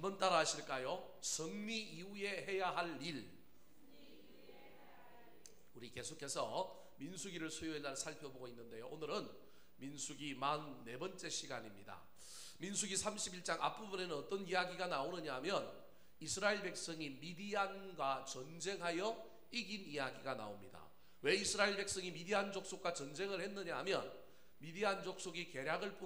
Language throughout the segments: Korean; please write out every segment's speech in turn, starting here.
한번 따라 하실까요? 승리 이후에 해야 할 일. 우리 계속해서 민수기를 수요일날 살펴보고 있는데요, 오늘은 민수기 44번째 시간입니다. 민수기 31장 앞부분에는 어떤 이야기가 나오느냐 하면 이스라엘 백성이 미디안과 전쟁하여 이긴 이야기가 나옵니다. 왜 이스라엘 백성이 미디안 족속과 전쟁을 했느냐 하면 미디안 족속이 계략을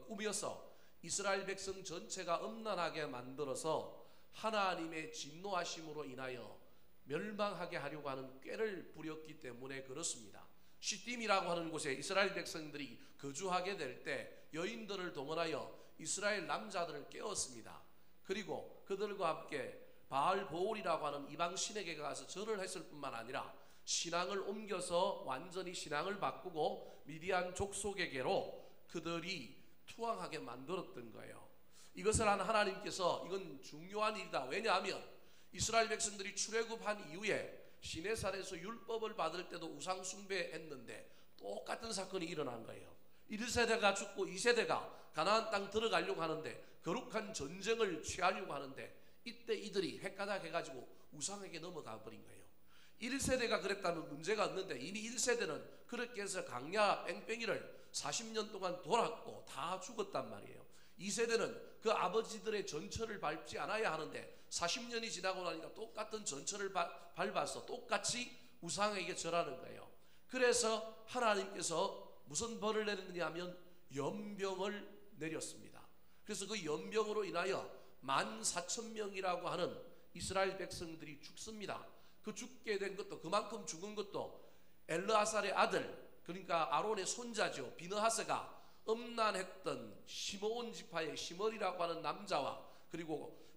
꾸며서 이스라엘 백성 전체가 음란하게 만들어서 하나님의 진노하심으로 인하여 멸망하게 하려고 하는 꾀를 부렸기 때문에 그렇습니다. 시딤이라고 하는 곳에 이스라엘 백성들이 거주하게 될 때 여인들을 동원하여 이스라엘 남자들을 깨웠습니다. 그리고 그들과 함께 바알보올이라고 하는 이방 신에게 가서 절을 했을 뿐만 아니라 신앙을 옮겨서 완전히 신앙을 바꾸고 미디안 족속에게로 그들이 투항하게 만들었던 거예요. 이것을 한 하나님께서 이건 중요한 일이다. 왜냐하면 이스라엘 백성들이 출애굽한 이후에 시내산에서 율법을 받을 때도 우상 숭배했는데 똑같은 사건이 일어난 거예요. 1세대가 죽고 2세대가 가나안 땅 들어가려고 하는데 거룩한 전쟁을 취하려고 하는데 이때 이들이 헷가닥해가지고 우상에게 넘어가 버린 거예요. 1세대가 그랬다면 문제가 없는데 이미 1세대는 그렇게 해서 강야 뺑뺑이를 40년 동안 돌았고 다 죽었단 말이에요. 2세대는 그 아버지들의 전철을 밟지 않아야 하는데 40년이 지나고 나니까 똑같은 전철을 밟아서 똑같이 우상에게 절하는 거예요. 그래서 하나님께서 무슨 벌을 내렸느냐 하면 연병을 내렸습니다. 그래서 그 연병으로 인하여 14,000명이라고 하는 이스라엘 백성들이 죽습니다. 그 죽게 된 것도, 그만큼 죽은 것도 엘르아살의 아들, 그러니까 아론의 손자죠, 비느하스가 음란했던 시므온 지파의 시므리라고 하는 남자와 그리고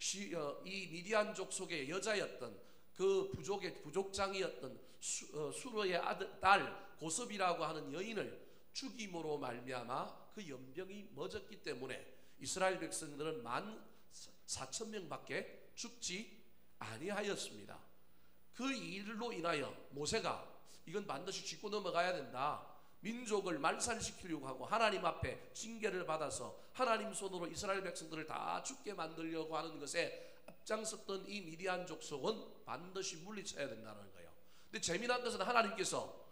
이 미디안 족속의 여자였던 그 부족의 부족장이었던 수르의 딸 고섭이라고 하는 여인을 죽임으로 말미암아 그 연병이 멎었기 때문에 이스라엘 백성들은 14,000명밖에 죽지 아니하였습니다. 그 일로 인하여 모세가 이건 반드시 짚고 넘어가야 된다. 민족을 말살시키려고 하고 하나님 앞에 징계를 받아서 하나님 손으로 이스라엘 백성들을 다 죽게 만들려고 하는 것에 앞장섰던 이 미디안 족속은 반드시 물리쳐야 된다는 거예요. 근데 재미난 것은 하나님께서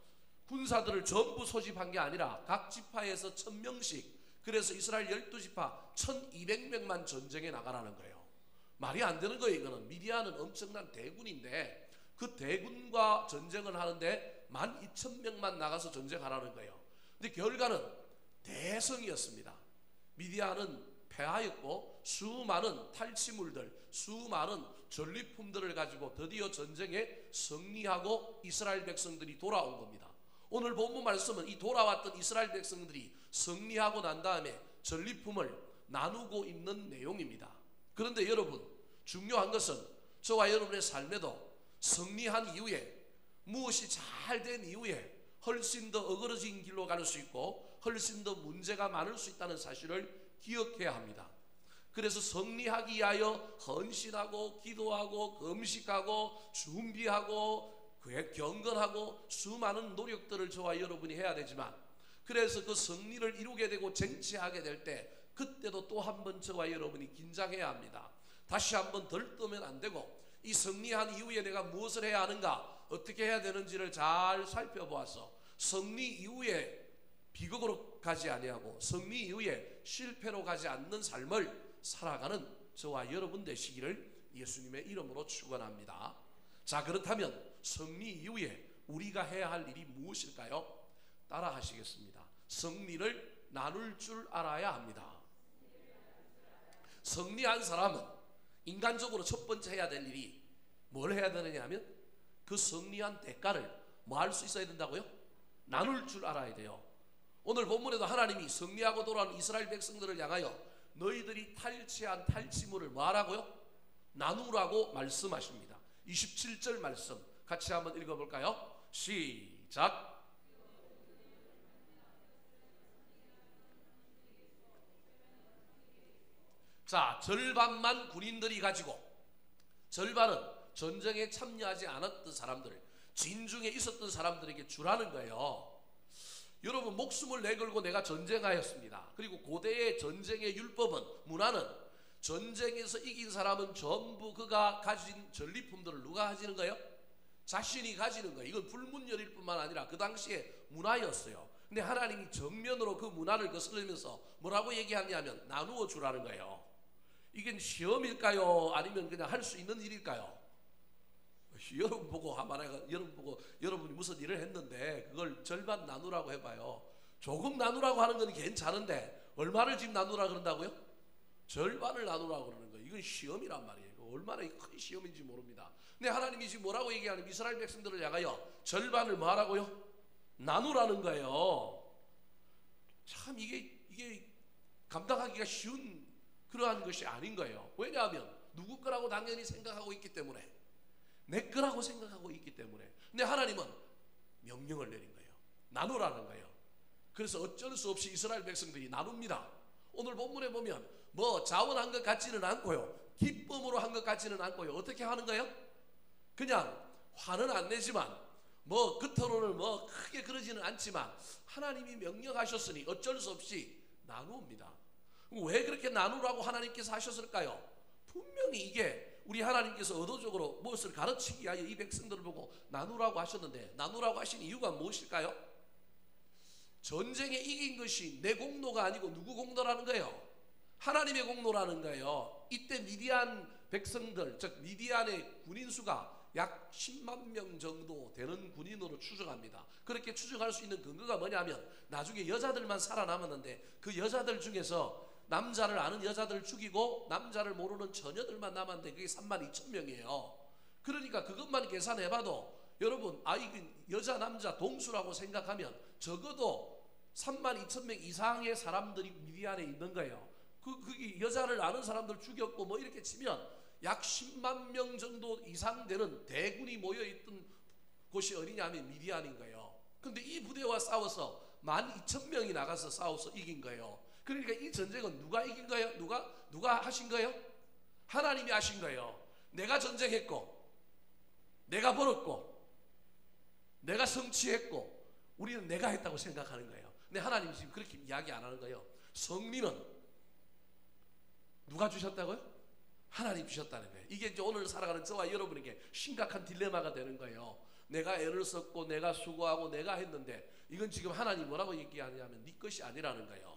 군사들을 전부 소집한 게 아니라 각 지파에서 1,000명씩, 그래서 이스라엘 12지파 1,200명만 전쟁에 나가라는 거예요. 말이 안 되는 거예요. 이거는 미디안은 엄청난 대군인데 그 대군과 전쟁을 하는데 12,000명만 나가서 전쟁하라는 거예요. 근데 결과는 대성이었습니다. 미디안은 패하였고 수많은 탈취물들, 수많은 전리품들을 가지고 드디어 전쟁에 승리하고 이스라엘 백성들이 돌아온 겁니다. 오늘 본문 말씀은 이 돌아왔던 이스라엘 백성들이 승리하고 난 다음에 전리품을 나누고 있는 내용입니다. 그런데 여러분, 중요한 것은 저와 여러분의 삶에도 승리한 이후에, 무엇이 잘 된 이후에 훨씬 더 어그러진 길로 갈 수 있고 훨씬 더 문제가 많을 수 있다는 사실을 기억해야 합니다. 그래서 승리하기 위하여 헌신하고 기도하고 금식하고 준비하고 경건하고 수많은 노력들을 저와 여러분이 해야 되지만, 그래서 그 승리를 이루게 되고 쟁취하게 될 때 그때도 또 한 번 저와 여러분이 긴장해야 합니다. 다시 한번 들뜨면 안 되고 이 승리한 이후에 내가 무엇을 해야 하는가, 어떻게 해야 되는지를 잘 살펴보아서 승리 이후에 비극으로 가지 아니하고 승리 이후에 실패로 가지 않는 삶을 살아가는 저와 여러분 되시기를 예수님의 이름으로 축원합니다. 자, 그렇다면 승리 이후에 우리가 해야 할 일이 무엇일까요? 따라 하시겠습니다. 승리를 나눌 줄 알아야 합니다. 승리한 사람은 인간적으로 첫 번째 해야 될 일이 뭘 해야 되느냐 하면 그 승리한 대가를 뭐 할 수 있어야 된다고요? 나눌 줄 알아야 돼요. 오늘 본문에도 하나님이 승리하고 돌아온 이스라엘 백성들을 향하여 너희들이 탈취한 탈취물을 뭐 하라고요? 나누라고 말씀하십니다. 27절 말씀 같이 한번 읽어볼까요? 시작. 자, 절반만 군인들이 가지고, 절반은 전쟁에 참여하지 않았던 사람들, 진중에 있었던 사람들에게 주라는 거예요. 여러분, 목숨을 내걸고 내가 전쟁하였습니다. 그리고 고대의 전쟁의 율법은, 문화는 전쟁에서 이긴 사람은 전부 그가 가진 전리품들을 누가 가지는 거예요? 자신이 가지는 거예요. 이건 불문율일 뿐만 아니라 그 당시에 문화였어요. 근데 하나님이 정면으로 그 문화를 거스르면서 뭐라고 얘기하냐면 나누어 주라는 거예요. 이게 시험일까요? 아니면 그냥 할 수 있는 일일까요? 여러분 보고 여러분이 무슨 일을 했는데 그걸 절반 나누라고 해봐요. 조금 나누라고 하는 건 괜찮은데 얼마를 지금 나누라 그런다고요? 절반을 나누라고 그러는 거예요. 이건 시험이란 말이에요. 얼마나 큰 시험인지 모릅니다. 근데 하나님이 지금 뭐라고 얘기하는 이스라엘 백성들을 향하여 절반을 뭐 하라고요? 나누라는 거예요. 참 이게 감당하기가 쉬운 그러한 것이 아닌 거예요. 왜냐하면 누구 거라고 당연히 생각하고 있기 때문에, 내 거라고 생각하고 있기 때문에. 근데 하나님은 명령을 내린 거예요. 나누라는 거예요. 그래서 어쩔 수 없이 이스라엘 백성들이 나눕니다. 오늘 본문에 보면 뭐 자원한 것 같지는 않고요, 기쁨으로 한 것 같지는 않고요. 어떻게 하는 거예요? 그냥 화는 안 내지만 뭐 겉으로는 뭐 크게 그러지는 않지만 하나님이 명령하셨으니 어쩔 수 없이 나누옵니다. 왜 그렇게 나누라고 하나님께서 하셨을까요? 분명히 이게 우리 하나님께서 의도적으로 무엇을 가르치기 위하여 이 백성들을 보고 나누라고 하셨는데, 나누라고 하신 이유가 무엇일까요? 전쟁에 이긴 것이 내 공로가 아니고 누구 공로라는 거예요? 하나님의 공로라는 거예요. 이때 미디안 백성들, 즉 미디안의 군인 수가 약 10만 명 정도 되는 군인으로 추정합니다. 그렇게 추정할 수 있는 근거가 뭐냐면 나중에 여자들만 살아남았는데 그 여자들 중에서 남자를 아는 여자들 죽이고 남자를 모르는 처녀들만 남았는데 그게 3만 2천 명이에요. 그러니까 그것만 계산해봐도 여러분, 여자 남자 동수라고 생각하면 적어도 3만 2천 명 이상의 사람들이 미디안에 있는 거예요. 그게 여자를 아는 사람들 죽였고 뭐 이렇게 치면 약 10만 명 정도 이상 되는 대군이 모여있던 곳이 어디냐면 미디안인 거예요. 근데 이 부대와 싸워서 12,000명이 나가서 싸워서 이긴 거예요. 그러니까 이 전쟁은 누가 이긴 거예요? 누가 하신 거예요? 하나님이 하신 거예요. 내가 전쟁했고 내가 벌었고 내가 성취했고 우리는 내가 했다고 생각하는 거예요. 근데 하나님이 지금 그렇게 이야기 안 하는 거예요. 성리는 누가 주셨다고요? 하나님 주셨다는 거예요. 이게 이제 오늘 살아가는 저와 여러분에게 심각한 딜레마가 되는 거예요. 내가 애를 썼고 내가 수고하고 내가 했는데 이건 지금 하나님 뭐라고 얘기하냐면 네 것이 아니라는 거예요.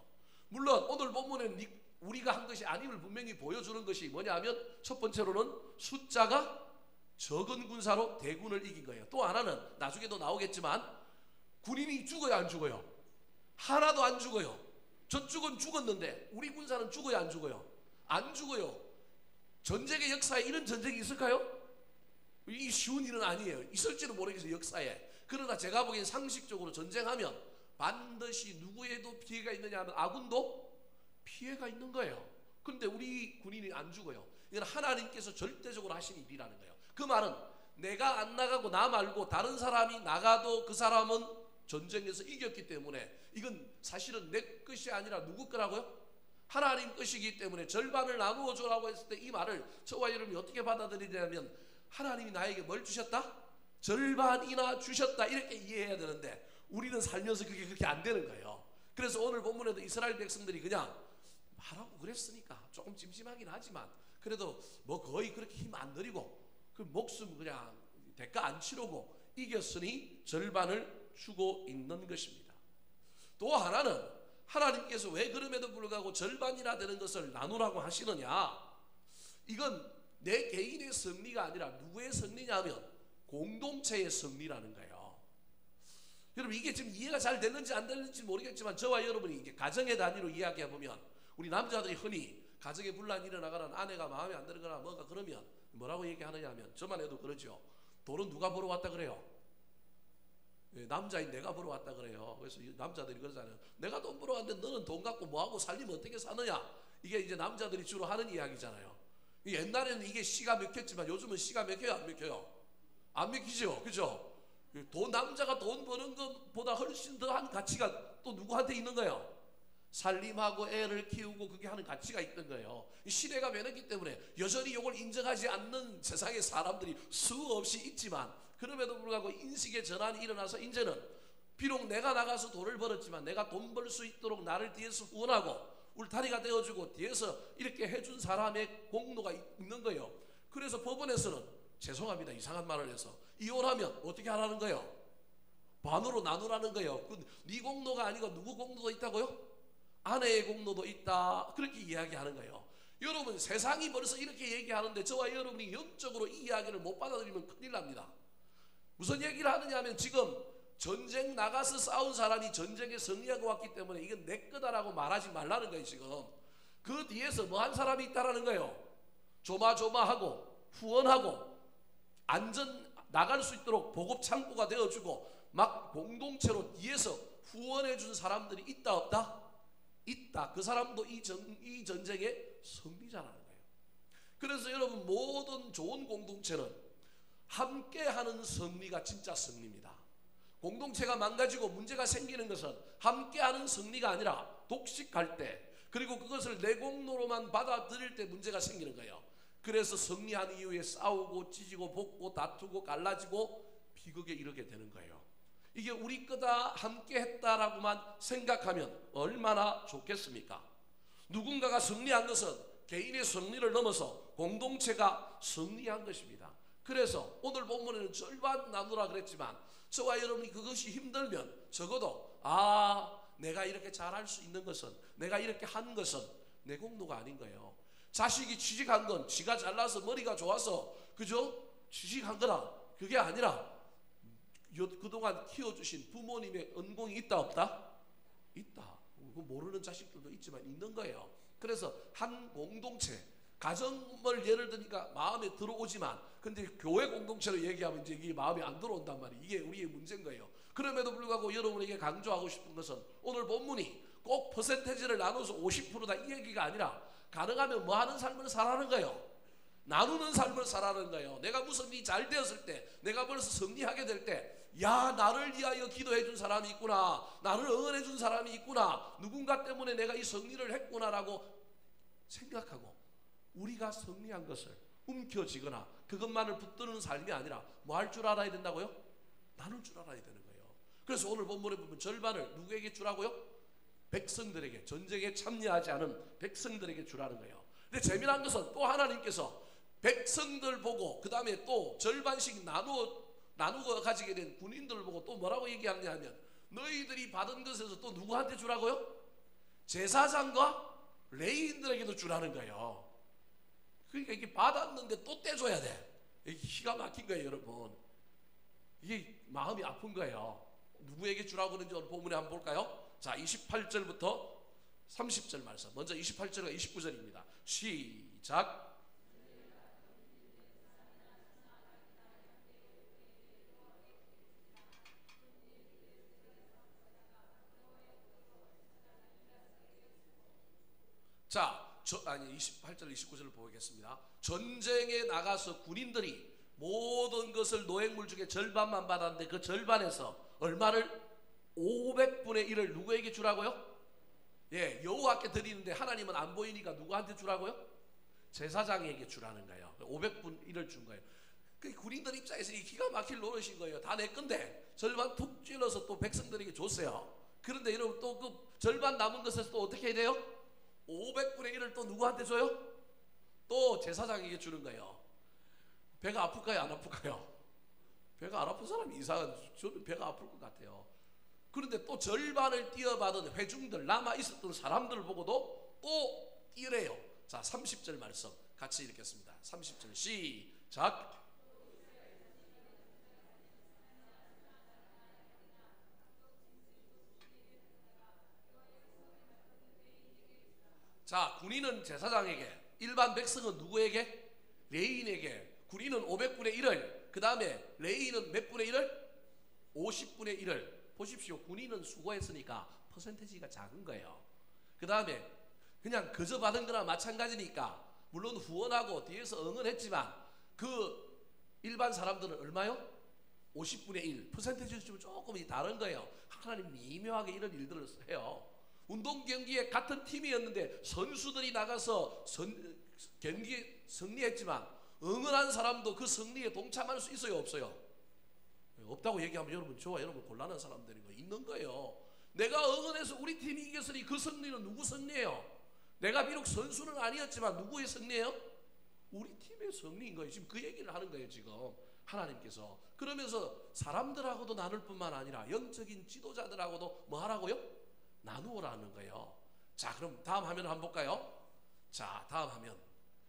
물론 오늘 본문에 우리가 한 것이 아님을 분명히 보여주는 것이 뭐냐면 첫 번째로는 숫자가 적은 군사로 대군을 이긴 거예요. 또 하나는 나중에도 나오겠지만 군인이 죽어요, 안 죽어요? 하나도 안 죽어요. 저쪽은 죽었는데 우리 군사는 죽어요, 안 죽어요? 안 죽어요. 전쟁의 역사에 이런 전쟁이 있을까요? 이 쉬운 일은 아니에요. 있을지는 모르겠어요, 역사에. 그러나 제가 보기엔 상식적으로 전쟁하면 반드시 누구에도 피해가 있느냐 하면 아군도 피해가 있는 거예요. 그런데 우리 군인이 안 죽어요. 이건 하나님께서 절대적으로 하신 일이라는 거예요. 그 말은 내가 안 나가고 나 말고 다른 사람이 나가도 그 사람은 전쟁에서 이겼기 때문에 이건 사실은 내 것이 아니라 누구 거라고요? 하나님 것이기 때문에 절반을 나누어 주라고 했을 때 이 말을 저와 여러분이 어떻게 받아들이냐면 하나님이 나에게 뭘 주셨다? 절반이나 주셨다, 이렇게 이해해야 되는데 우리는 살면서 그게 그렇게 안 되는 거예요. 그래서 오늘 본문에도 이스라엘 백성들이 그냥 하라고 그랬으니까 조금 찜찜하긴 하지만 그래도 뭐 거의 그렇게 힘 안 들이고 그 목숨 그냥 대가 안 치르고 이겼으니 절반을 주고 있는 것입니다. 또 하나는 하나님께서 왜 그럼에도 불구하고 절반이나 되는 것을 나누라고 하시느냐, 이건 내 개인의 승리가 아니라 누구의 승리냐면 공동체의 승리라는 거예요. 여러분, 이게 지금 이해가 잘 됐는지 안 됐는지 모르겠지만 저와 여러분이 이게 가정의 단위로 이야기해보면 우리 남자들이 흔히 가정에 분란이 일어나거나 아내가 마음에 안 들거나 뭔가 그러면 뭐라고 얘기하느냐 하면, 저만 해도 그러죠. 돈은 누가 벌어 왔다 그래요? 남자인 내가 벌어 왔다 그래요. 그래서 남자들이 그러잖아요. 내가 돈 벌어 왔는데 너는 돈 갖고 뭐하고 살림을 어떻게 사느냐. 이게 이제 남자들이 주로 하는 이야기잖아요. 옛날에는 이게 씨가 맥혔지만 요즘은 씨가 맥혀요, 안 맥혀요? 안 맥히죠, 그죠? 남자가 돈 버는 것보다 훨씬 더한 가치가 또 누구한테 있는 거예요? 살림하고 애를 키우고 그게 하는 가치가 있던 거예요. 시대가 변했기 때문에 여전히 이걸 인정하지 않는 세상의 사람들이 수없이 있지만 그럼에도 불구하고 인식의 전환이 일어나서 이제는 비록 내가 나가서 돈을 벌었지만 내가 돈 벌 수 있도록 나를 뒤에서 후원하고 울타리가 되어주고 뒤에서 이렇게 해준 사람의 공로가 있는 거예요. 그래서 법원에서는 죄송합니다, 이상한 말을 해서 이혼하면 어떻게 하라는 거예요? 반으로 나누라는 거예요. 네 공로가 아니고 누구 공로도 있다고요? 아내의 공로도 있다, 그렇게 이야기하는 거예요. 여러분, 세상이 벌써 이렇게 얘기하는데 저와 여러분이 영적으로 이 이야기를 못 받아들이면 큰일 납니다. 무슨 얘기를 하느냐 하면, 지금 전쟁 나가서 싸운 사람이 전쟁에 승리하고 왔기 때문에 이건 내 거다라고 말하지 말라는 거예요. 지금 그 뒤에서 뭐 한 사람이 있다라는 거예요. 조마조마하고 후원하고 안전 나갈 수 있도록 보급 창구가 되어주고 막 공동체로 뒤에서 후원해 준 사람들이 있다 없다? 있다. 그 사람도 이 전쟁의 승리자라는 거예요. 그래서 여러분, 모든 좋은 공동체는 함께하는 승리가 진짜 승리입니다. 공동체가 망가지고 문제가 생기는 것은 함께하는 승리가 아니라 독식할 때, 그리고 그것을 내 공로로만 받아들일 때 문제가 생기는 거예요. 그래서 승리한 이후에 싸우고 찢고 볶고 다투고 갈라지고 비극에 이르게 되는 거예요. 이게 우리 거다, 함께 했다라고만 생각하면 얼마나 좋겠습니까? 누군가가 승리한 것은 개인의 승리를 넘어서 공동체가 승리한 것입니다. 그래서 오늘 본문에는 절반 나누라 그랬지만, 저와 여러분이 그것이 힘들면 적어도 내가 이렇게 잘할 수 있는 것은, 내가 이렇게 한 것은 내 공로가 아닌 거예요. 자식이 취직한 건 지가 잘나서 머리가 좋아서 그죠? 취직한 거라, 그게 아니라 그동안 키워주신 부모님의 은공이 있다 없다? 있다. 모르는 자식들도 있지만 있는 거예요. 그래서 한 공동체, 가정을 예를 드니까 마음에 들어오지만, 근데 교회 공동체로 얘기하면 이제 이게 마음에 안 들어온단 말이에요. 이게 우리의 문제인 거예요. 그럼에도 불구하고 여러분에게 강조하고 싶은 것은, 오늘 본문이 꼭 퍼센테이지를 나눠서 50%다 이 얘기가 아니라, 가능하면 뭐 하는 삶을 살아가는 거예요? 나누는 삶을 살아가는 거예요. 내가 무슨 일이 잘 되었을 때, 내가 벌써 승리하게 될 때, 야, 나를 위하여 기도해 준 사람이 있구나, 나를 응원해 준 사람이 있구나, 누군가 때문에 내가 이 승리를 했구나라고 생각하고, 우리가 승리한 것을 움켜쥐거나 그것만을 붙드는 삶이 아니라 뭐 할 줄 알아야 된다고요? 나눌 줄 알아야 되는 거예요. 그래서 오늘 본문에 보면 절반을 누구에게 주라고요? 백성들에게, 전쟁에 참여하지 않은 백성들에게 주라는 거예요. 근데 재미난 것은 또 하나님께서 백성들 보고 그 다음에 또 절반씩 나누고 가지게 된 군인들을 보고 또 뭐라고 얘기하느냐 하면, 너희들이 받은 것에서 또 누구한테 주라고요? 제사장과 레위인들에게도 주라는 거예요. 그러니까 이게 받았는데 또 떼줘야 돼. 이게 기가 막힌 거예요, 여러분. 이게 마음이 아픈 거예요. 누구에게 주라고 그러는지 오늘 본문에 한번 볼까요? 자, 28절부터 30절 말씀. 먼저 28절과 29절입니다. 시작. 자, 28절 29절을 보겠습니다. 전쟁에 나가서 군인들이 모든 것을 노획물 중에 절반만 받았는데, 그 절반에서 얼마를? 500분의 1을 누구에게 주라고요? 예, 여호와께 드리는데 하나님은 안 보이니까 누구한테 주라고요? 제사장에게 주라는 거예요. 500분 1을 준 거예요. 그 군인들 입장에서 이 기가 막힐 노릇인 거예요. 다 내 건데 절반 툭 찔러서 또 백성들에게 줬어요. 그런데 여러분, 또 그 절반 남은 것에서 또 어떻게 해야 돼요? 500분의 1을 또 누구한테 줘요? 또 제사장에게 주는 거예요. 배가 아플까요, 안 아플까요? 배가 안 아픈 사람이 이상한, 저는 배가 아플 것 같아요. 그런데 또 절반을 띄어받은 회중들, 남아 있었던 사람들을 보고도 또 띄래요. 자, 30절 말씀 같이 읽겠습니다. 30절 시작. 자, 군인은 제사장에게, 일반 백성은 누구에게? 레위인에게. 군인은 500분의 1을, 그 다음에 레위인은 몇 분의 1을? 50분의 1을. 보십시오. 군인은 수고했으니까 퍼센테이지가 작은 거예요. 그 다음에 그냥 그저 받은 거나 마찬가지니까 물론 후원하고 뒤에서 응원했지만, 그 일반 사람들은 얼마요? 50분의 1. 퍼센테이지는 좀 조금 다른 거예요. 하나님 미묘하게 이런 일들을 해요. 운동 경기에 같은 팀이었는데 선수들이 나가서 경기에 승리했지만 응원한 사람도 그 승리에 동참할 수 있어요, 없어요? 없다고 얘기하면 여러분, 저와 여러분 곤란한 사람들인 거 있는 거예요. 내가 응원해서 우리 팀이 이겼으니 그 승리는 누구 승리예요? 내가 비록 선수는 아니었지만 누구의 승리예요? 우리 팀의 승리인 거예요. 지금 그 얘기를 하는 거예요. 지금 하나님께서. 그러면서 사람들하고도 나눌 뿐만 아니라 영적인 지도자들하고도 뭐 하라고요? 나누어라는 거예요. 자, 그럼 다음 화면을 한번 볼까요? 자, 다음 화면.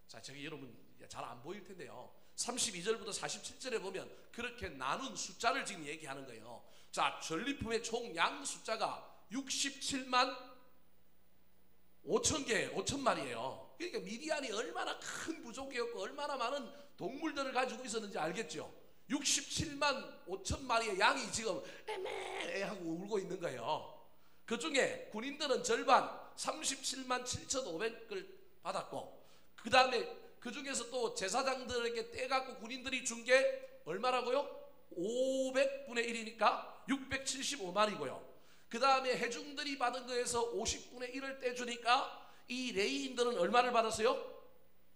자, 저기 여러분 잘 안 보일 텐데요. 32절부터 47절에 보면 그렇게 나눈 숫자를 지금 얘기하는 거예요. 자, 전리품의 총 양 숫자가 67만 5천 개, 5천 마리예요. 그러니까 미디안이 얼마나 큰 부족이었고 얼마나 많은 동물들을 가지고 있었는지 알겠죠? 67만 5천 마리의 양이 지금 애매하고 울고 있는 거예요. 그 중에 군인들은 절반 37만 7,500을 받았고, 그 다음에 그 중에서 또 제사장들에게 떼갖고 군인들이 준 게 얼마라고요? 500분의 1이니까 675마리고요. 그 다음에 해중들이 받은 거에서 50분의 1을 떼주니까 이 레위인들은 얼마를 받았어요?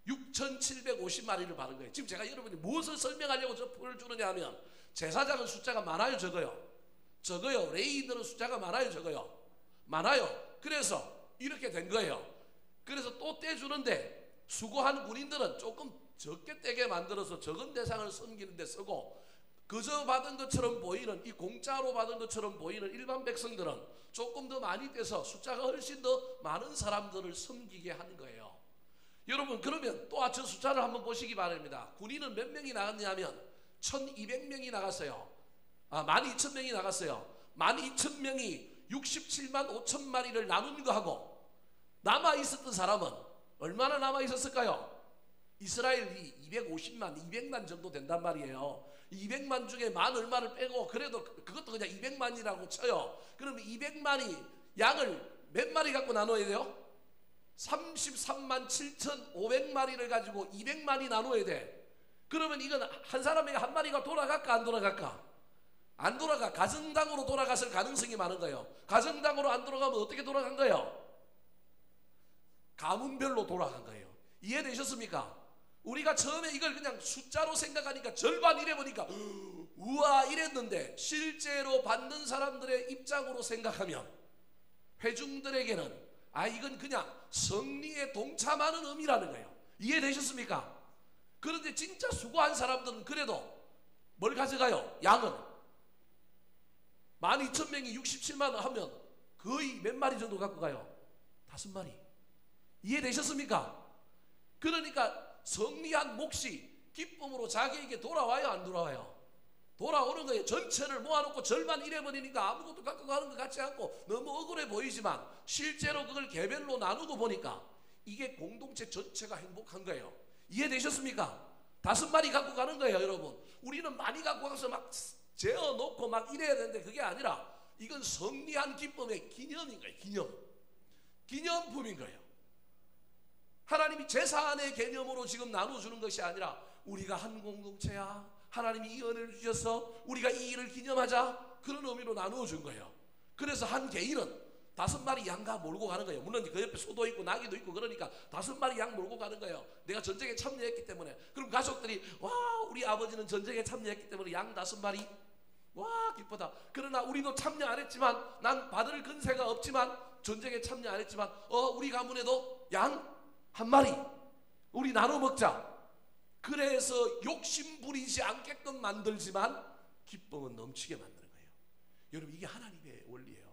6,750마리를 받은 거예요. 지금 제가 여러분이 무엇을 설명하려고 저 표를 주느냐 하면, 제사장은 숫자가 많아요, 적어요? 적어요. 레위인들은 숫자가 많아요, 적어요? 많아요. 그래서 이렇게 된 거예요. 그래서 또 떼주는데 수고한 군인들은 조금 적게 떼게 만들어서 적은 대상을 섬기는 데 쓰고, 그저 받은 것처럼 보이는, 이 공짜로 받은 것처럼 보이는 일반 백성들은 조금 더 많이 떼서 숫자가 훨씬 더 많은 사람들을 섬기게 하는 거예요. 여러분, 그러면 또 저 숫자를 한번 보시기 바랍니다. 군인은 몇 명이 나갔냐면 1200명이 나갔어요. 12,000명이 나갔어요. 12,000명이 67만 5천 마리를 나눈 거하고 남아있었던 사람은 얼마나 남아있었을까요? 이스라엘이 250만, 200만 정도 된단 말이에요. 200만 중에 만 얼마를 빼고 그래도 그것도 그냥 200만이라고 쳐요. 그러면 200만이 양을 몇 마리 갖고 나눠야 돼요? 33만 7,500마리를 가지고 200만이 나눠야 돼. 그러면 이건 한 사람에게 한 마리가 돌아갈까 안 돌아갈까? 안 돌아가. 가정당으로 돌아갔을 가능성이 많은 거예요. 가정당으로 안 돌아가면 어떻게 돌아간 거예요? 가문별로 돌아간 거예요. 이해되셨습니까? 우리가 처음에 이걸 그냥 숫자로 생각하니까 절반 이래보니까 우와 이랬는데, 실제로 받는 사람들의 입장으로 생각하면 회중들에게는 이건 그냥 승리에 동참하는 의미라는 거예요. 이해되셨습니까? 그런데 진짜 수고한 사람들은 그래도 뭘 가져가요? 양은 12,000명이 67만 원 하면 거의 몇 마리 정도 갖고 가요? 5마리. 이해되셨습니까? 그러니까 승리한 몫이 기쁨으로 자기에게 돌아와요, 안 돌아와요? 돌아오는 거예요. 전체를 모아놓고 절반 잃어버리니까 아무것도 갖고 가는 것 같지 않고 너무 억울해 보이지만, 실제로 그걸 개별로 나누고 보니까 이게 공동체 전체가 행복한 거예요. 이해되셨습니까? 5마리 갖고 가는 거예요, 여러분. 우리는 많이 갖고 가서 막 재어놓고 막 이래야 되는데 그게 아니라 이건 승리한 기쁨의 기념인 거예요. 기념품인 거예요. 하나님이 제사의 개념으로 지금 나눠주는 것이 아니라 우리가 한 공동체야, 하나님이 이 은혜를 주셔서 우리가 이 일을 기념하자, 그런 의미로 나누어 준 거예요. 그래서 한 개인은 5마리 양가 몰고 가는 거예요. 물론 그 옆에 소도 있고 나귀도 있고 그러니까 5마리 양 몰고 가는 거예요. 내가 전쟁에 참여했기 때문에. 그럼 가족들이 와, 우리 아버지는 전쟁에 참여했기 때문에 양 5마리, 와 기쁘다. 그러나 우리도 참여 안 했지만, 난 받을 근세가 없지만, 전쟁에 참여 안 했지만 우리 가문에도 양 1마리 우리 나눠 먹자. 그래서 욕심 부리지 않게끔 만들지만 기쁨은 넘치게 만드는 거예요. 여러분, 이게 하나님의 원리예요.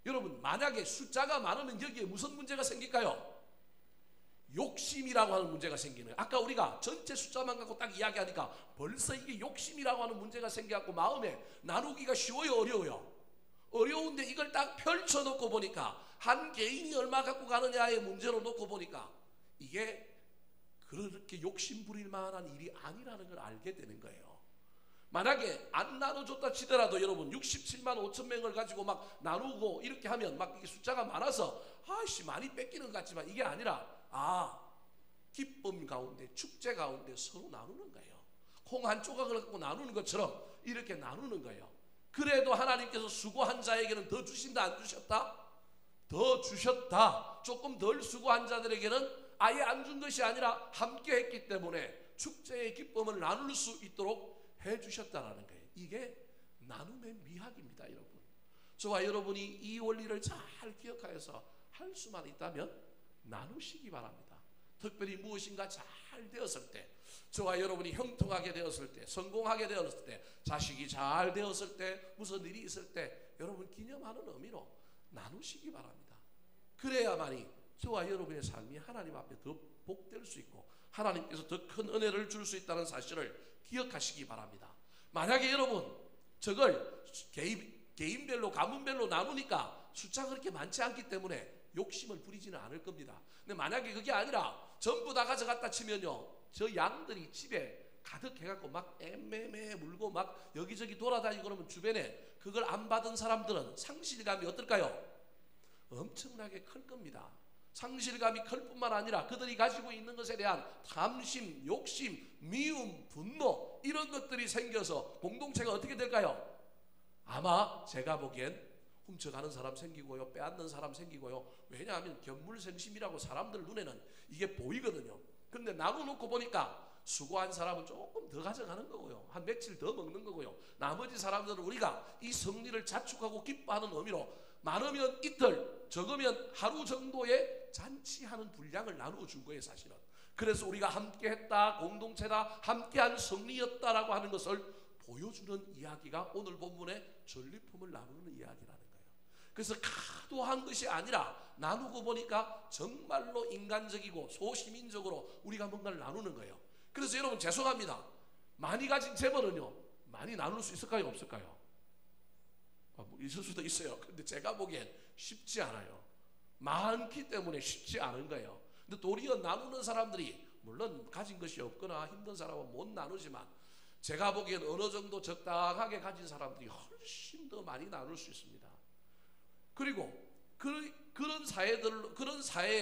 여러분, 만약에 숫자가 많으면 여기에 무슨 문제가 생길까요? 욕심이라고 하는 문제가 생기는 거예요. 아까 우리가 전체 숫자만 갖고 딱 이야기하니까 벌써 이게 욕심이라고 하는 문제가 생겨갖고 마음에 나누기가 쉬워요, 어려워요? 어려운데 이걸 딱 펼쳐놓고 보니까 한 개인이 얼마 갖고 가느냐의 문제로 놓고 보니까 이게 그렇게 욕심 부릴 만한 일이 아니라는 걸 알게 되는 거예요. 만약에 안 나눠줬다 치더라도 여러분 67만 5천 명을 가지고 막 나누고 이렇게 하면 막 이게 숫자가 많아서 많이 뺏기는 것 같지만, 이게 아니라 기쁨 가운데, 축제 가운데 서로 나누는 거예요. 콩 한 조각을 갖고 나누는 것처럼 이렇게 나누는 거예요. 그래도 하나님께서 수고한 자에게는 더 주신다, 안 주셨다? 더 주셨다. 조금 덜 수고한 자들에게는 아예 안 준 것이 아니라 함께 했기 때문에 축제의 기쁨을 나눌 수 있도록 해주셨다라는 거예요. 이게 나눔의 미학입니다, 여러분. 저와 여러분이 이 원리를 잘 기억하여서 할 수만 있다면 나누시기 바랍니다. 특별히 무엇인가 잘 되었을 때, 저와 여러분이 형통하게 되었을 때, 성공하게 되었을 때, 자식이 잘 되었을 때, 무슨 일이 있을 때 여러분 기념하는 의미로 나누시기 바랍니다. 그래야만이 저와 여러분의 삶이 하나님 앞에 더 복될 수 있고 하나님께서 더 큰 은혜를 줄 수 있다는 사실을 기억하시기 바랍니다. 만약에 여러분 저걸 개인별로 가문별로 나누니까 숫자가 그렇게 많지 않기 때문에 욕심을 부리지는 않을 겁니다. 근데 만약에 그게 아니라 전부 다 가져갔다 치면요, 저 양들이 집에 가득해갖고 막 애매매 물고 막 여기저기 돌아다니고 그러면 주변에 그걸 안 받은 사람들은 상실감이 어떨까요? 엄청나게 클 겁니다. 상실감이 클 뿐만 아니라 그들이 가지고 있는 것에 대한 탐심, 욕심, 미움, 분노 이런 것들이 생겨서 공동체가 어떻게 될까요? 아마 제가 보기엔 훔쳐가는 사람 생기고요, 빼앗는 사람 생기고요. 왜냐하면 견물생심이라고 사람들 눈에는 이게 보이거든요. 근데 나눠놓고 보니까 수고한 사람은 조금 더 가져가는 거고요, 한 며칠 더 먹는 거고요, 나머지 사람들은 우리가 이 성리를 자축하고 기뻐하는 의미로 많으면 이틀, 적으면 하루 정도의 잔치하는 분량을 나누어 준 거예요, 사실은. 그래서 우리가 함께 했다, 공동체다, 함께한 성리였다라고 하는 것을 보여주는 이야기가 오늘 본문의 전리품을 나누는 이야기라는 거예요. 그래서 과도한 것이 아니라 나누고 보니까 정말로 인간적이고 소시민적으로 우리가 뭔가를 나누는 거예요. 그래서 여러분 죄송합니다, 많이 가진 재벌은요 많이 나눌 수 있을까요, 없을까요? 뭐 있을 수도 있어요. 근데 제가 보기엔 쉽지 않아요. 많기 때문에 쉽지 않은 거예요. 근데 도리어 나누는 사람들이, 물론 가진 것이 없거나 힘든 사람은 못 나누지만 제가 보기엔 어느 정도 적당하게 가진 사람들이 훨씬 더 많이 나눌 수 있습니다. 그리고 그런 사회에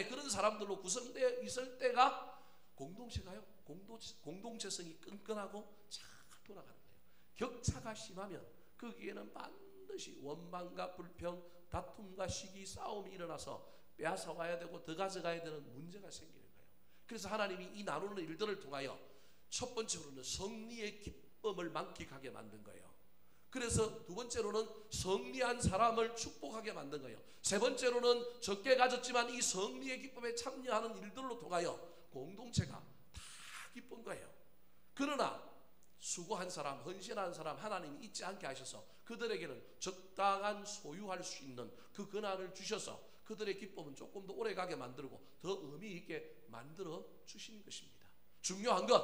그런 사람들로 구성되어 있을 때가 공동체가요, 공동체성이 끈끈하고 잘 돌아가는 거예요. 격차가 심하면 거기에는 반드시 원망과 불평, 다툼과 시기, 싸움이 일어나서 빼앗아 가야 되고 더 가져가야 되는 문제가 생기는 거예요. 그래서 하나님이 이 나누는 일들을 통하여 첫 번째로는 성리의 기쁨을 만끽하게 만든 거예요. 그래서 두 번째로는 성리한 사람을 축복하게 만든 거예요. 세 번째로는 적게 가졌지만 이 성리의 기쁨에 참여하는 일들로 통하여 공동체가 다 기쁜 거예요. 그러나 수고한 사람, 헌신한 사람 하나님이 잊지 않게 하셔서 그들에게는 적당한 소유할 수 있는 그 권한을 주셔서 그들의 기쁨은 조금 더 오래가게 만들고 더 의미 있게 만들어 주시는 것입니다. 중요한 건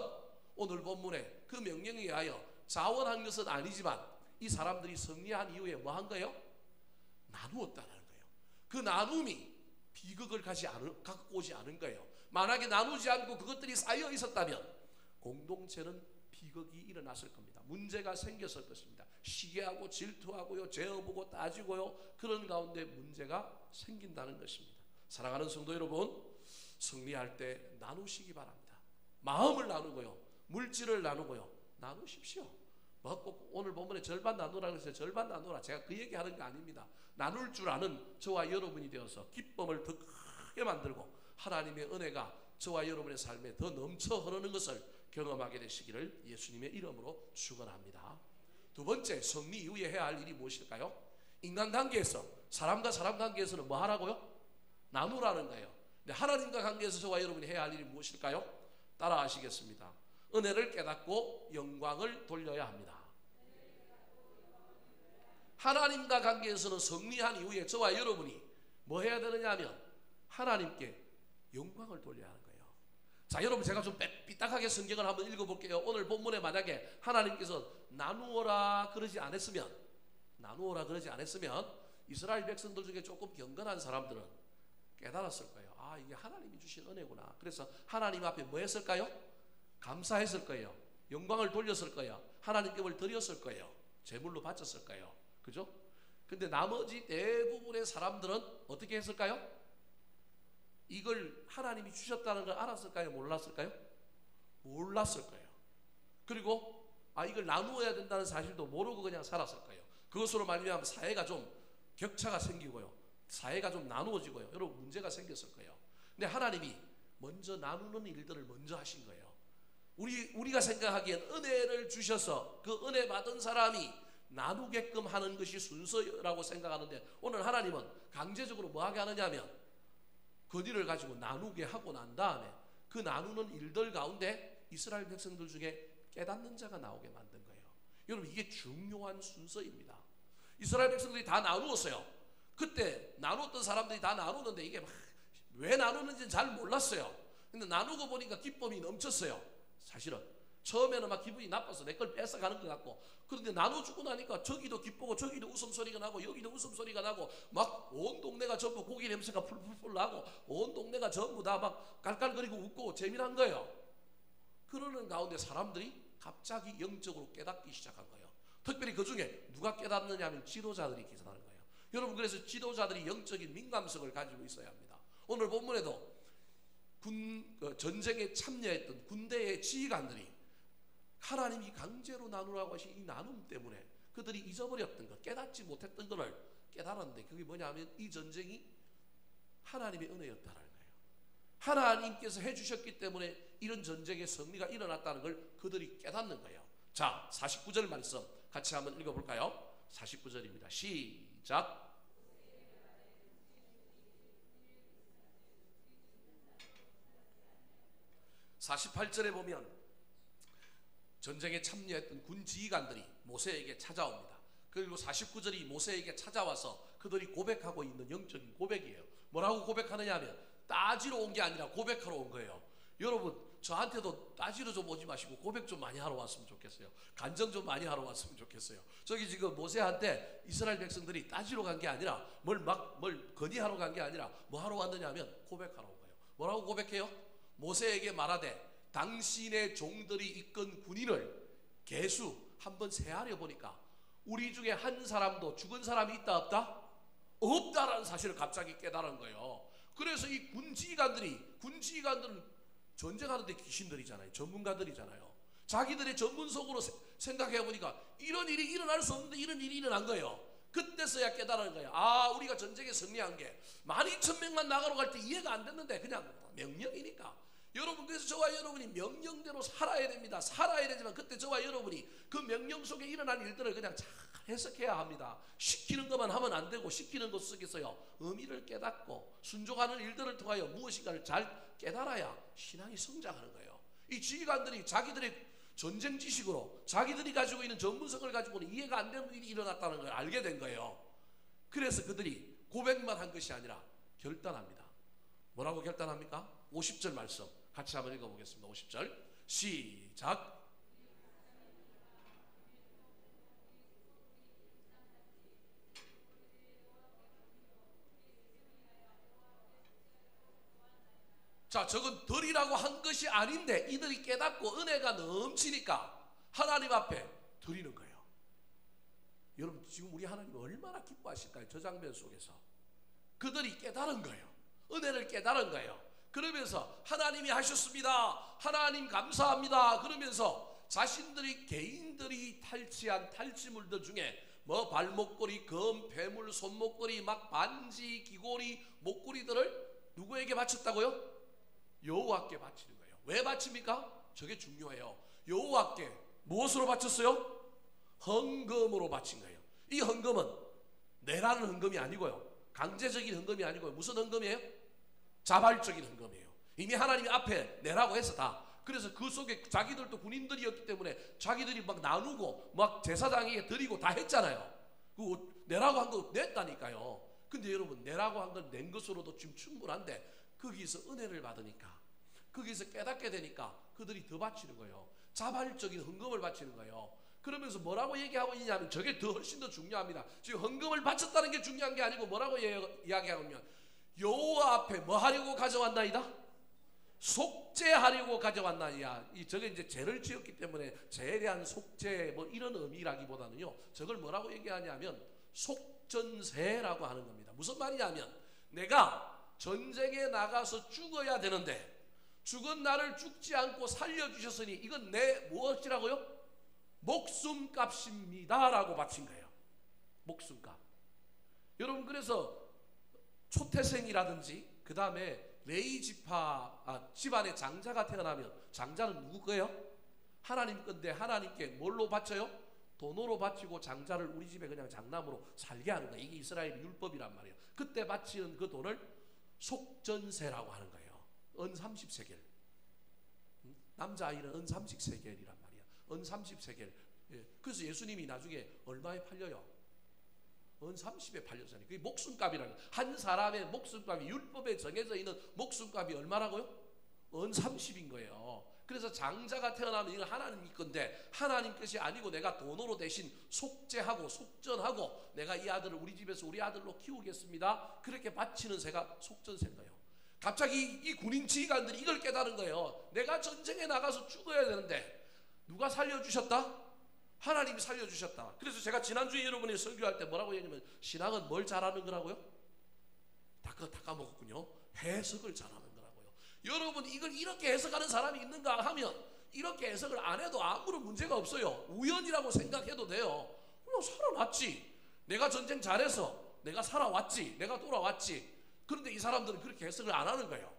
오늘 본문에 그 명령에 의하여 자원한 것은 아니지만 이 사람들이 승리한 이후에 뭐 한 거예요? 나누었다는 거예요. 그 나눔이 비극을 갖고 오지 않은 거예요. 만약에 나누지 않고 그것들이 쌓여 있었다면 공동체는 비극이 일어났을 겁니다. 문제가 생겼을 것입니다. 시기하고 질투하고요, 죄어보고 따지고요, 그런 가운데 문제가 생긴다는 것입니다. 사랑하는 성도 여러분, 승리할 때 나누시기 바랍니다. 마음을 나누고요, 물질을 나누고요, 나누십시오. 꼭 오늘 본문에 절반 나누라 그랬어요. 절반 나누라, 제가 그 얘기하는 게 아닙니다. 나눌 줄 아는 저와 여러분이 되어서 기쁨을 더 크게 만들고 하나님의 은혜가 저와 여러분의 삶에 더 넘쳐 흐르는 것을 경험하게 되시기를 예수님의 이름으로 축원합니다. 두 번째, 성리 이후에 해야 할 일이 무엇일까요? 인간관계에서, 사람과 사람 관계에서는 뭐 하라고요? 나누라는 거예요. 근데 하나님과 관계에서 저와 여러분이 해야 할 일이 무엇일까요? 따라 하시겠습니다. 은혜를 깨닫고 영광을 돌려야 합니다. 하나님과 관계에서는 성리한 이후에 저와 여러분이 뭐 해야 되느냐 하면 하나님께 영광을 돌려야 하는 거예요. 자, 여러분 제가 좀 삐딱하게 성경을 한번 읽어볼게요. 오늘 본문에 만약에 하나님께서 나누어라 그러지 않았으면 이스라엘 백성들 중에 조금 경건한 사람들은 깨달았을 거예요. 아, 이게 하나님이 주신 은혜구나. 그래서 하나님 앞에 뭐 했을까요? 감사했을 거예요. 영광을 돌렸을 거예요. 하나님께 뭘 드렸을 거예요. 제물로 바쳤을 거예요. 그죠? 근데 나머지 대부분의 사람들은 어떻게 했을까요? 이걸 하나님이 주셨다는 걸 알았을까요? 몰랐을까요? 몰랐을 거예요. 그리고 이걸 나누어야 된다는 사실도 모르고 그냥 살았을 거예요. 그것으로 말미암아 사회가 좀 격차가 생기고요, 사회가 좀 나누어지고요, 여러분 문제가 생겼을 거예요. 근데 하나님이 먼저 나누는 일들을 먼저 하신 거예요. 우리가 생각하기엔 은혜를 주셔서 그 은혜 받은 사람이 나누게끔 하는 것이 순서라고 생각하는데 오늘 하나님은 강제적으로 뭐 하게 하느냐면 권위를 가지고 나누게 하고 난 다음에 그 나누는 일들 가운데 이스라엘 백성들 중에 깨닫는 자가 나오게 만든 거예요. 여러분, 이게 중요한 순서입니다. 이스라엘 백성들이 다 나누었어요. 그때 나누었던 사람들이 다 나누는데 이게 왜 나누는지는 잘 몰랐어요. 근데 나누고 보니까 기쁨이 넘쳤어요. 사실은 처음에는 막 기분이 나빠서 내 걸 뺏어가는 것 같고, 그런데 나눠주고 나니까 저기도 기쁘고 저기도 웃음소리가 나고 여기도 웃음소리가 나고 막 온 동네가 전부 고기 냄새가 풀풀풀 나고 온 동네가 전부 다 막 깔깔거리고 웃고 재미난 거예요. 그러는 가운데 사람들이 갑자기 영적으로 깨닫기 시작한 거예요. 특별히 그 중에 누가 깨닫느냐 하면 지도자들이 깨닫는 거예요. 여러분, 그래서 지도자들이 영적인 민감성을 가지고 있어야 합니다. 오늘 본문에도 전쟁에 참여했던 군대의 지휘관들이 하나님이 강제로 나누라고 하신 이 나눔 때문에 그들이 잊어버렸던 것, 깨닫지 못했던 것을 깨달았는데, 그게 뭐냐면 이 전쟁이 하나님의 은혜였다는 거예요. 하나님께서 해주셨기 때문에 이런 전쟁의 승리가 일어났다는 걸 그들이 깨닫는 거예요. 자, 49절 말씀 같이 한번 읽어볼까요? 49절입니다. 시작. 48절에 보면 전쟁에 참여했던 군 지휘관들이 모세에게 찾아옵니다. 그리고 49절이 모세에게 찾아와서 그들이 고백하고 있는 영적인 고백이에요. 뭐라고 고백하느냐 하면 따지러 온 게 아니라 고백하러 온 거예요. 여러분, 저한테도 따지러 좀 오지 마시고 고백 좀 많이 하러 왔으면 좋겠어요. 간증 좀 많이 하러 왔으면 좋겠어요. 저기 지금 모세한테 이스라엘 백성들이 따지러 간 게 아니라 뭘 건의하러 간 게 아니라 뭐 하러 왔느냐 하면 고백하러 온 거예요. 뭐라고 고백해요? 모세에게 말하되 당신의 종들이 이끈 군인을 계수 한번 세하려 보니까 우리 중에 한 사람도 죽은 사람이 있다 없다? 없다라는 사실을 갑자기 깨달은 거예요. 그래서 이 군지휘관들은 전쟁하는데 귀신들이잖아요. 전문가들이잖아요. 자기들의 전문속으로 생각해 보니까 이런 일이 일어날 수 없는데 이런 일이 일어난 거예요. 그때서야 깨달은 거예요. 아, 우리가 전쟁에 승리한 게 12,000명만 나가러 갈 때 이해가 안 됐는데 그냥 명령이니까. 여러분, 그래서 저와 여러분이 명령대로 살아야 됩니다. 살아야 되지만 그때 저와 여러분이 그 명령 속에 일어난 일들을 그냥 잘 해석해야 합니다. 시키는 것만 하면 안 되고 시키는 것 속에서요 의미를 깨닫고 순종하는 일들을 통하여 무엇인가를 잘 깨달아야 신앙이 성장하는 거예요. 이 지휘관들이 자기들의 전쟁 지식으로 자기들이 가지고 있는 전문성을 가지고는 이해가 안 되는 일이 일어났다는 걸 알게 된 거예요. 그래서 그들이 고백만 한 것이 아니라 결단합니다. 뭐라고 결단합니까? 50절 말씀 같이 한번 읽어보겠습니다. 50절 시작. 자, 저건 덜이라고 한 것이 아닌데 이들이 깨닫고 은혜가 넘치니까 하나님 앞에 드리는 거예요. 여러분, 지금 우리 하나님 얼마나 기뻐하실까요? 저 장면 속에서 그들이 깨달은 거예요. 은혜를 깨달은 거예요. 그러면서 하나님이 하셨습니다. 하나님 감사합니다. 그러면서 자신들이 개인들이 탈취한 탈취물들 중에 뭐 발목걸이, 금, 배물, 손목걸이, 막 반지, 귀고리, 목걸이들을 누구에게 바쳤다고요? 여호와께 바치는 거예요. 왜 바칩니까? 저게 중요해요. 여호와께 무엇으로 바쳤어요? 헌금으로 바친 거예요. 이 헌금은 내라는 헌금이 아니고요, 강제적인 헌금이 아니고요, 무슨 헌금이에요? 자발적인 헌금이에요. 이미 하나님이 앞에 내라고 해서 다. 그래서 그 속에 자기들도 군인들이었기 때문에 자기들이 막 나누고 막 제사장에게 드리고 다 했잖아요. 그 내라고 한 거 냈다니까요. 근데 여러분, 내라고 한 건 낸 것으로도 지금 충분한데 거기서 은혜를 받으니까, 거기서 깨닫게 되니까 그들이 더 바치는 거예요. 자발적인 헌금을 바치는 거예요. 그러면서 뭐라고 얘기하고 있냐면 저게 더 훨씬 더 중요합니다. 지금 헌금을 바쳤다는 게 중요한 게 아니고 뭐라고 이야기하면 여호와 앞에 뭐 하려고 가져왔나이다? 속죄하려고 가져왔나이다. 저게 이제 죄를 지었기 때문에 죄에 대한 속죄 뭐 이런 의미라기보다는요, 저걸 뭐라고 얘기하냐면 속전세라고 하는 겁니다. 무슨 말이냐면 내가 전쟁에 나가서 죽어야 되는데 죽은 나를 죽지 않고 살려주셨으니 이건 내 무엇이라고요? 목숨값입니다 라고 바친 거예요. 목숨값. 여러분, 그래서 초태생이라든지 그 다음에 레위 집안의 장자가 태어나면 장자는 누구 거예요? 하나님 건데 하나님께 뭘로 바쳐요? 돈으로 바치고 장자를 우리 집에 그냥 장남으로 살게 하는 거예요. 이게 이스라엘 율법이란 말이에요. 그때 바치는 그 돈을 속전세라고 하는 거예요. 은 30세겔. 남자아이는 은 30세겔이란 말이야. 은 30세겔. 예. 그래서 예수님이 나중에 얼마에 팔려요? 은 30에 팔렸잖아요. 그게 목숨값이라는 거예요. 한 사람의 목숨값이 율법에 정해져 있는 목숨값이 얼마라고요? 은 30인 거예요. 그래서 장자가 태어나면 이건 하나님 건데 하나님 것이 아니고 내가 돈으로 대신 속죄하고 속전하고 내가 이 아들을 우리 집에서 우리 아들로 키우겠습니다. 그렇게 바치는 세가 속전세인 거예요. 갑자기 이 군인 지휘관들이 이걸 깨달은 거예요. 내가 전쟁에 나가서 죽어야 되는데 누가 살려주셨다? 하나님이 살려주셨다. 그래서 제가 지난주에 여러분이 설교할 때 뭐라고 얘기하면 신앙은 뭘 잘하는 거라고요? 다 까먹었군요. 해석을 잘하는 거라고요. 여러분 이걸 이렇게 해석하는 사람이 있는가 하면 이렇게 해석을 안 해도 아무런 문제가 없어요. 우연이라고 생각해도 돼요. 그냥 살아났지. 내가 전쟁 잘해서 내가 살아왔지. 내가 돌아왔지. 그런데 이 사람들은 그렇게 해석을 안 하는 거예요.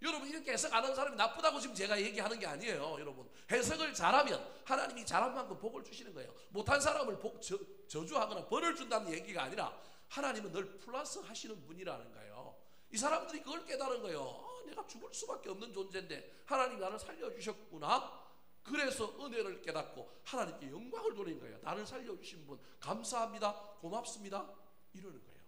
여러분 이렇게 해석 안 하는 사람이 나쁘다고 지금 제가 얘기하는 게 아니에요. 여러분 해석을 잘하면 하나님이 잘한 만큼 복을 주시는 거예요. 못한 사람을 저주하거나 벌을 준다는 얘기가 아니라 하나님은 늘 플러스 하시는 분이라는 거예요. 이 사람들이 그걸 깨달은 거예요. 내가 죽을 수밖에 없는 존재인데 하나님 나를 살려주셨구나. 그래서 은혜를 깨닫고 하나님께 영광을 돌리는 거예요. 나를 살려주신 분 감사합니다. 고맙습니다. 이러는 거예요.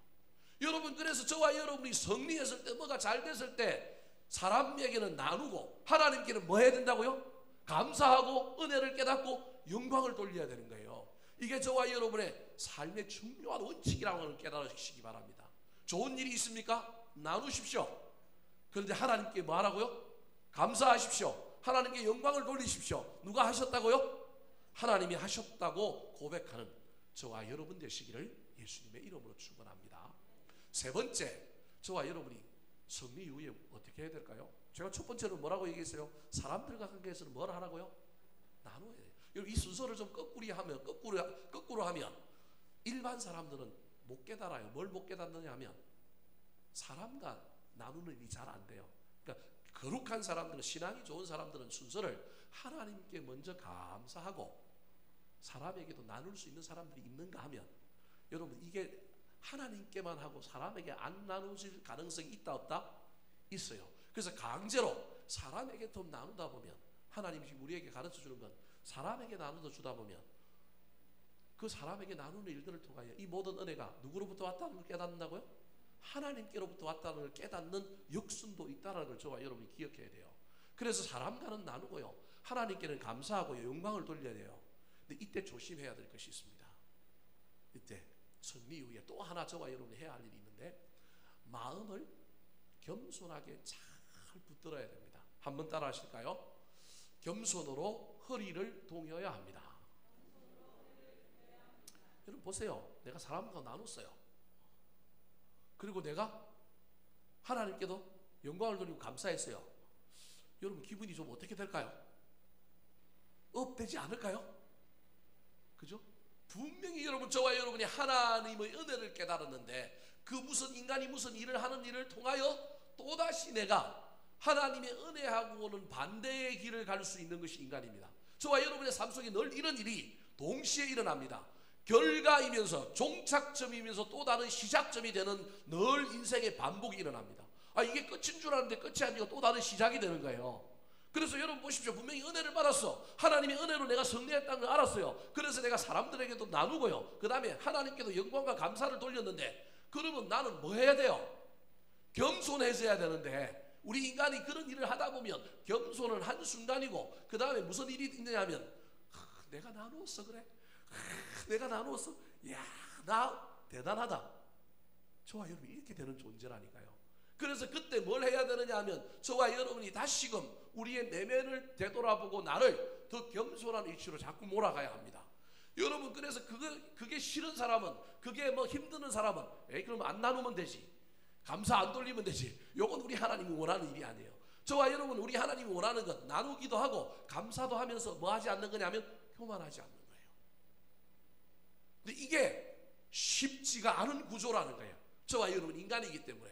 여러분 그래서 저와 여러분이 승리했을 때 뭐가 잘 됐을 때 사람에게는 나누고 하나님께는 뭐 해야 된다고요? 감사하고 은혜를 깨닫고 영광을 돌려야 되는 거예요. 이게 저와 여러분의 삶의 중요한 원칙이라고 하는 깨달으시기 바랍니다. 좋은 일이 있습니까? 나누십시오. 그런데 하나님께 뭐 하라고요? 감사하십시오. 하나님께 영광을 돌리십시오. 누가 하셨다고요? 하나님이 하셨다고 고백하는 저와 여러분 되시기를 예수님의 이름으로 축원합니다. 세 번째, 저와 여러분이 승리 이후에 어떻게 해야 될까요? 제가 첫 번째로 뭐라고 얘기했어요? 사람들과 관계에서는 뭘 하라고요? 나눠야 돼요. 이 순서를 좀 거꾸로 하면 일반 사람들은 못 깨달아요. 뭘 못 깨닫느냐 하면 사람과 나누는 일이 잘 안 돼요. 그러니까 거룩한 사람들은, 신앙이 좋은 사람들은 순서를 하나님께 먼저 감사하고 사람에게도 나눌 수 있는 사람들이 있는가 하면 여러분 이게 하나님께만 하고 사람에게 안 나누실 가능성이 있다 없다? 있어요. 그래서 강제로 사람에게 좀 나누다 보면 하나님이 우리에게 가르쳐주는 건 사람에게 나누어 주다 보면 그 사람에게 나누는 일들을 통하여 이 모든 은혜가 누구로부터 왔다는 걸 깨닫는다고요? 하나님께로부터 왔다는 걸 깨닫는 역순도 있다는 걸 저와 여러분이 기억해야 돼요. 그래서 사람과는 나누고요 하나님께는 감사하고 영광을 돌려야 돼요. 근데 이때 조심해야 될 것이 있습니다. 이때 승리 이후에 또 하나 저와 여러분이 해야 할 일이 있는데 마음을 겸손하게 잘 붙들어야 됩니다. 한번 따라 하실까요? 겸손으로 허리를 동여야 합니다. 여러분 보세요. 내가 사람과 나눴어요. 그리고 내가 하나님께도 영광을 돌리고 감사했어요. 여러분 기분이 좀 어떻게 될까요? 업되지 않을까요? 그죠? 분명히 여러분 저와 여러분이 하나님의 은혜를 깨달았는데 그 무슨 인간이 무슨 일을 하는 일을 통하여 또다시 내가 하나님의 은혜하고는 반대의 길을 갈 수 있는 것이 인간입니다. 저와 여러분의 삶 속에 늘 이런 일이 동시에 일어납니다. 결과이면서 종착점이면서 또 다른 시작점이 되는 늘 인생의 반복이 일어납니다. 이게 끝인 줄 알았는데 끝이 아니고 또 다른 시작이 되는 거예요. 그래서 여러분 보십시오. 분명히 은혜를 받았어. 하나님의 은혜로 내가 승리했다는 걸 알았어요. 그래서 내가 사람들에게도 나누고요. 그 다음에 하나님께도 영광과 감사를 돌렸는데 그러면 나는 뭐 해야 돼요? 겸손해져야 되는데 우리 인간이 그런 일을 하다 보면 겸손은 한순간이고 그 다음에 무슨 일이 있느냐 하면 내가 나누었어 그래? 내가 나누었어? 이야 나 대단하다. 저와 여러분이 이렇게 되는 존재라니까요. 그래서 그때 뭘 해야 되느냐 하면 저와 여러분이 다시금 우리의 내면을 되돌아보고 나를 더 겸손한 위치로 자꾸 몰아가야 합니다. 여러분 그래서 그게 싫은 사람은 그게 뭐 힘드는 사람은 그럼 안 나누면 되지. 감사 안 돌리면 되지. 요건 우리 하나님이 원하는 일이 아니에요. 저와 여러분 우리 하나님이 원하는 건 나누기도 하고 감사도 하면서 뭐 하지 않는 거냐면 교만하지 않는 거예요. 근데 이게 쉽지가 않은 구조라는 거예요. 저와 여러분 인간이기 때문에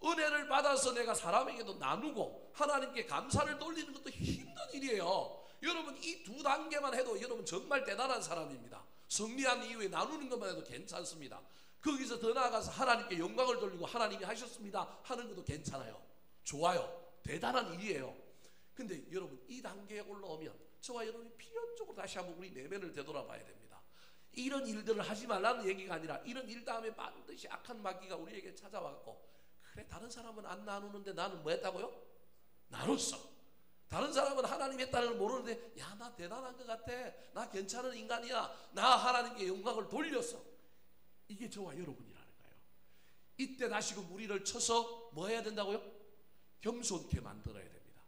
은혜를 받아서 내가 사람에게도 나누고 하나님께 감사를 돌리는 것도 힘든 일이에요. 여러분 이 두 단계만 해도 여러분 정말 대단한 사람입니다. 승리한 이후에 나누는 것만 해도 괜찮습니다. 거기서 더 나아가서 하나님께 영광을 돌리고 하나님이 하셨습니다 하는 것도 괜찮아요. 좋아요. 대단한 일이에요. 근데 여러분 이 단계에 올라오면 저와 여러분이 필연적으로 다시 한번 우리 내면을 되돌아봐야 됩니다. 이런 일들을 하지 말라는 얘기가 아니라 이런 일 다음에 반드시 악한 마귀가 우리에게 찾아와갖고 그래 다른 사람은 안 나누는데 나는 뭐 했다고요? 나눴어. 다른 사람은 하나님 했다는 걸 모르는데 야 나 대단한 것 같아. 나 괜찮은 인간이야. 나 하나님께 영광을 돌렸어. 이게 저와 여러분이라는 거예요. 이때 다시금 우리를 쳐서 뭐 해야 된다고요? 겸손케 만들어야 됩니다.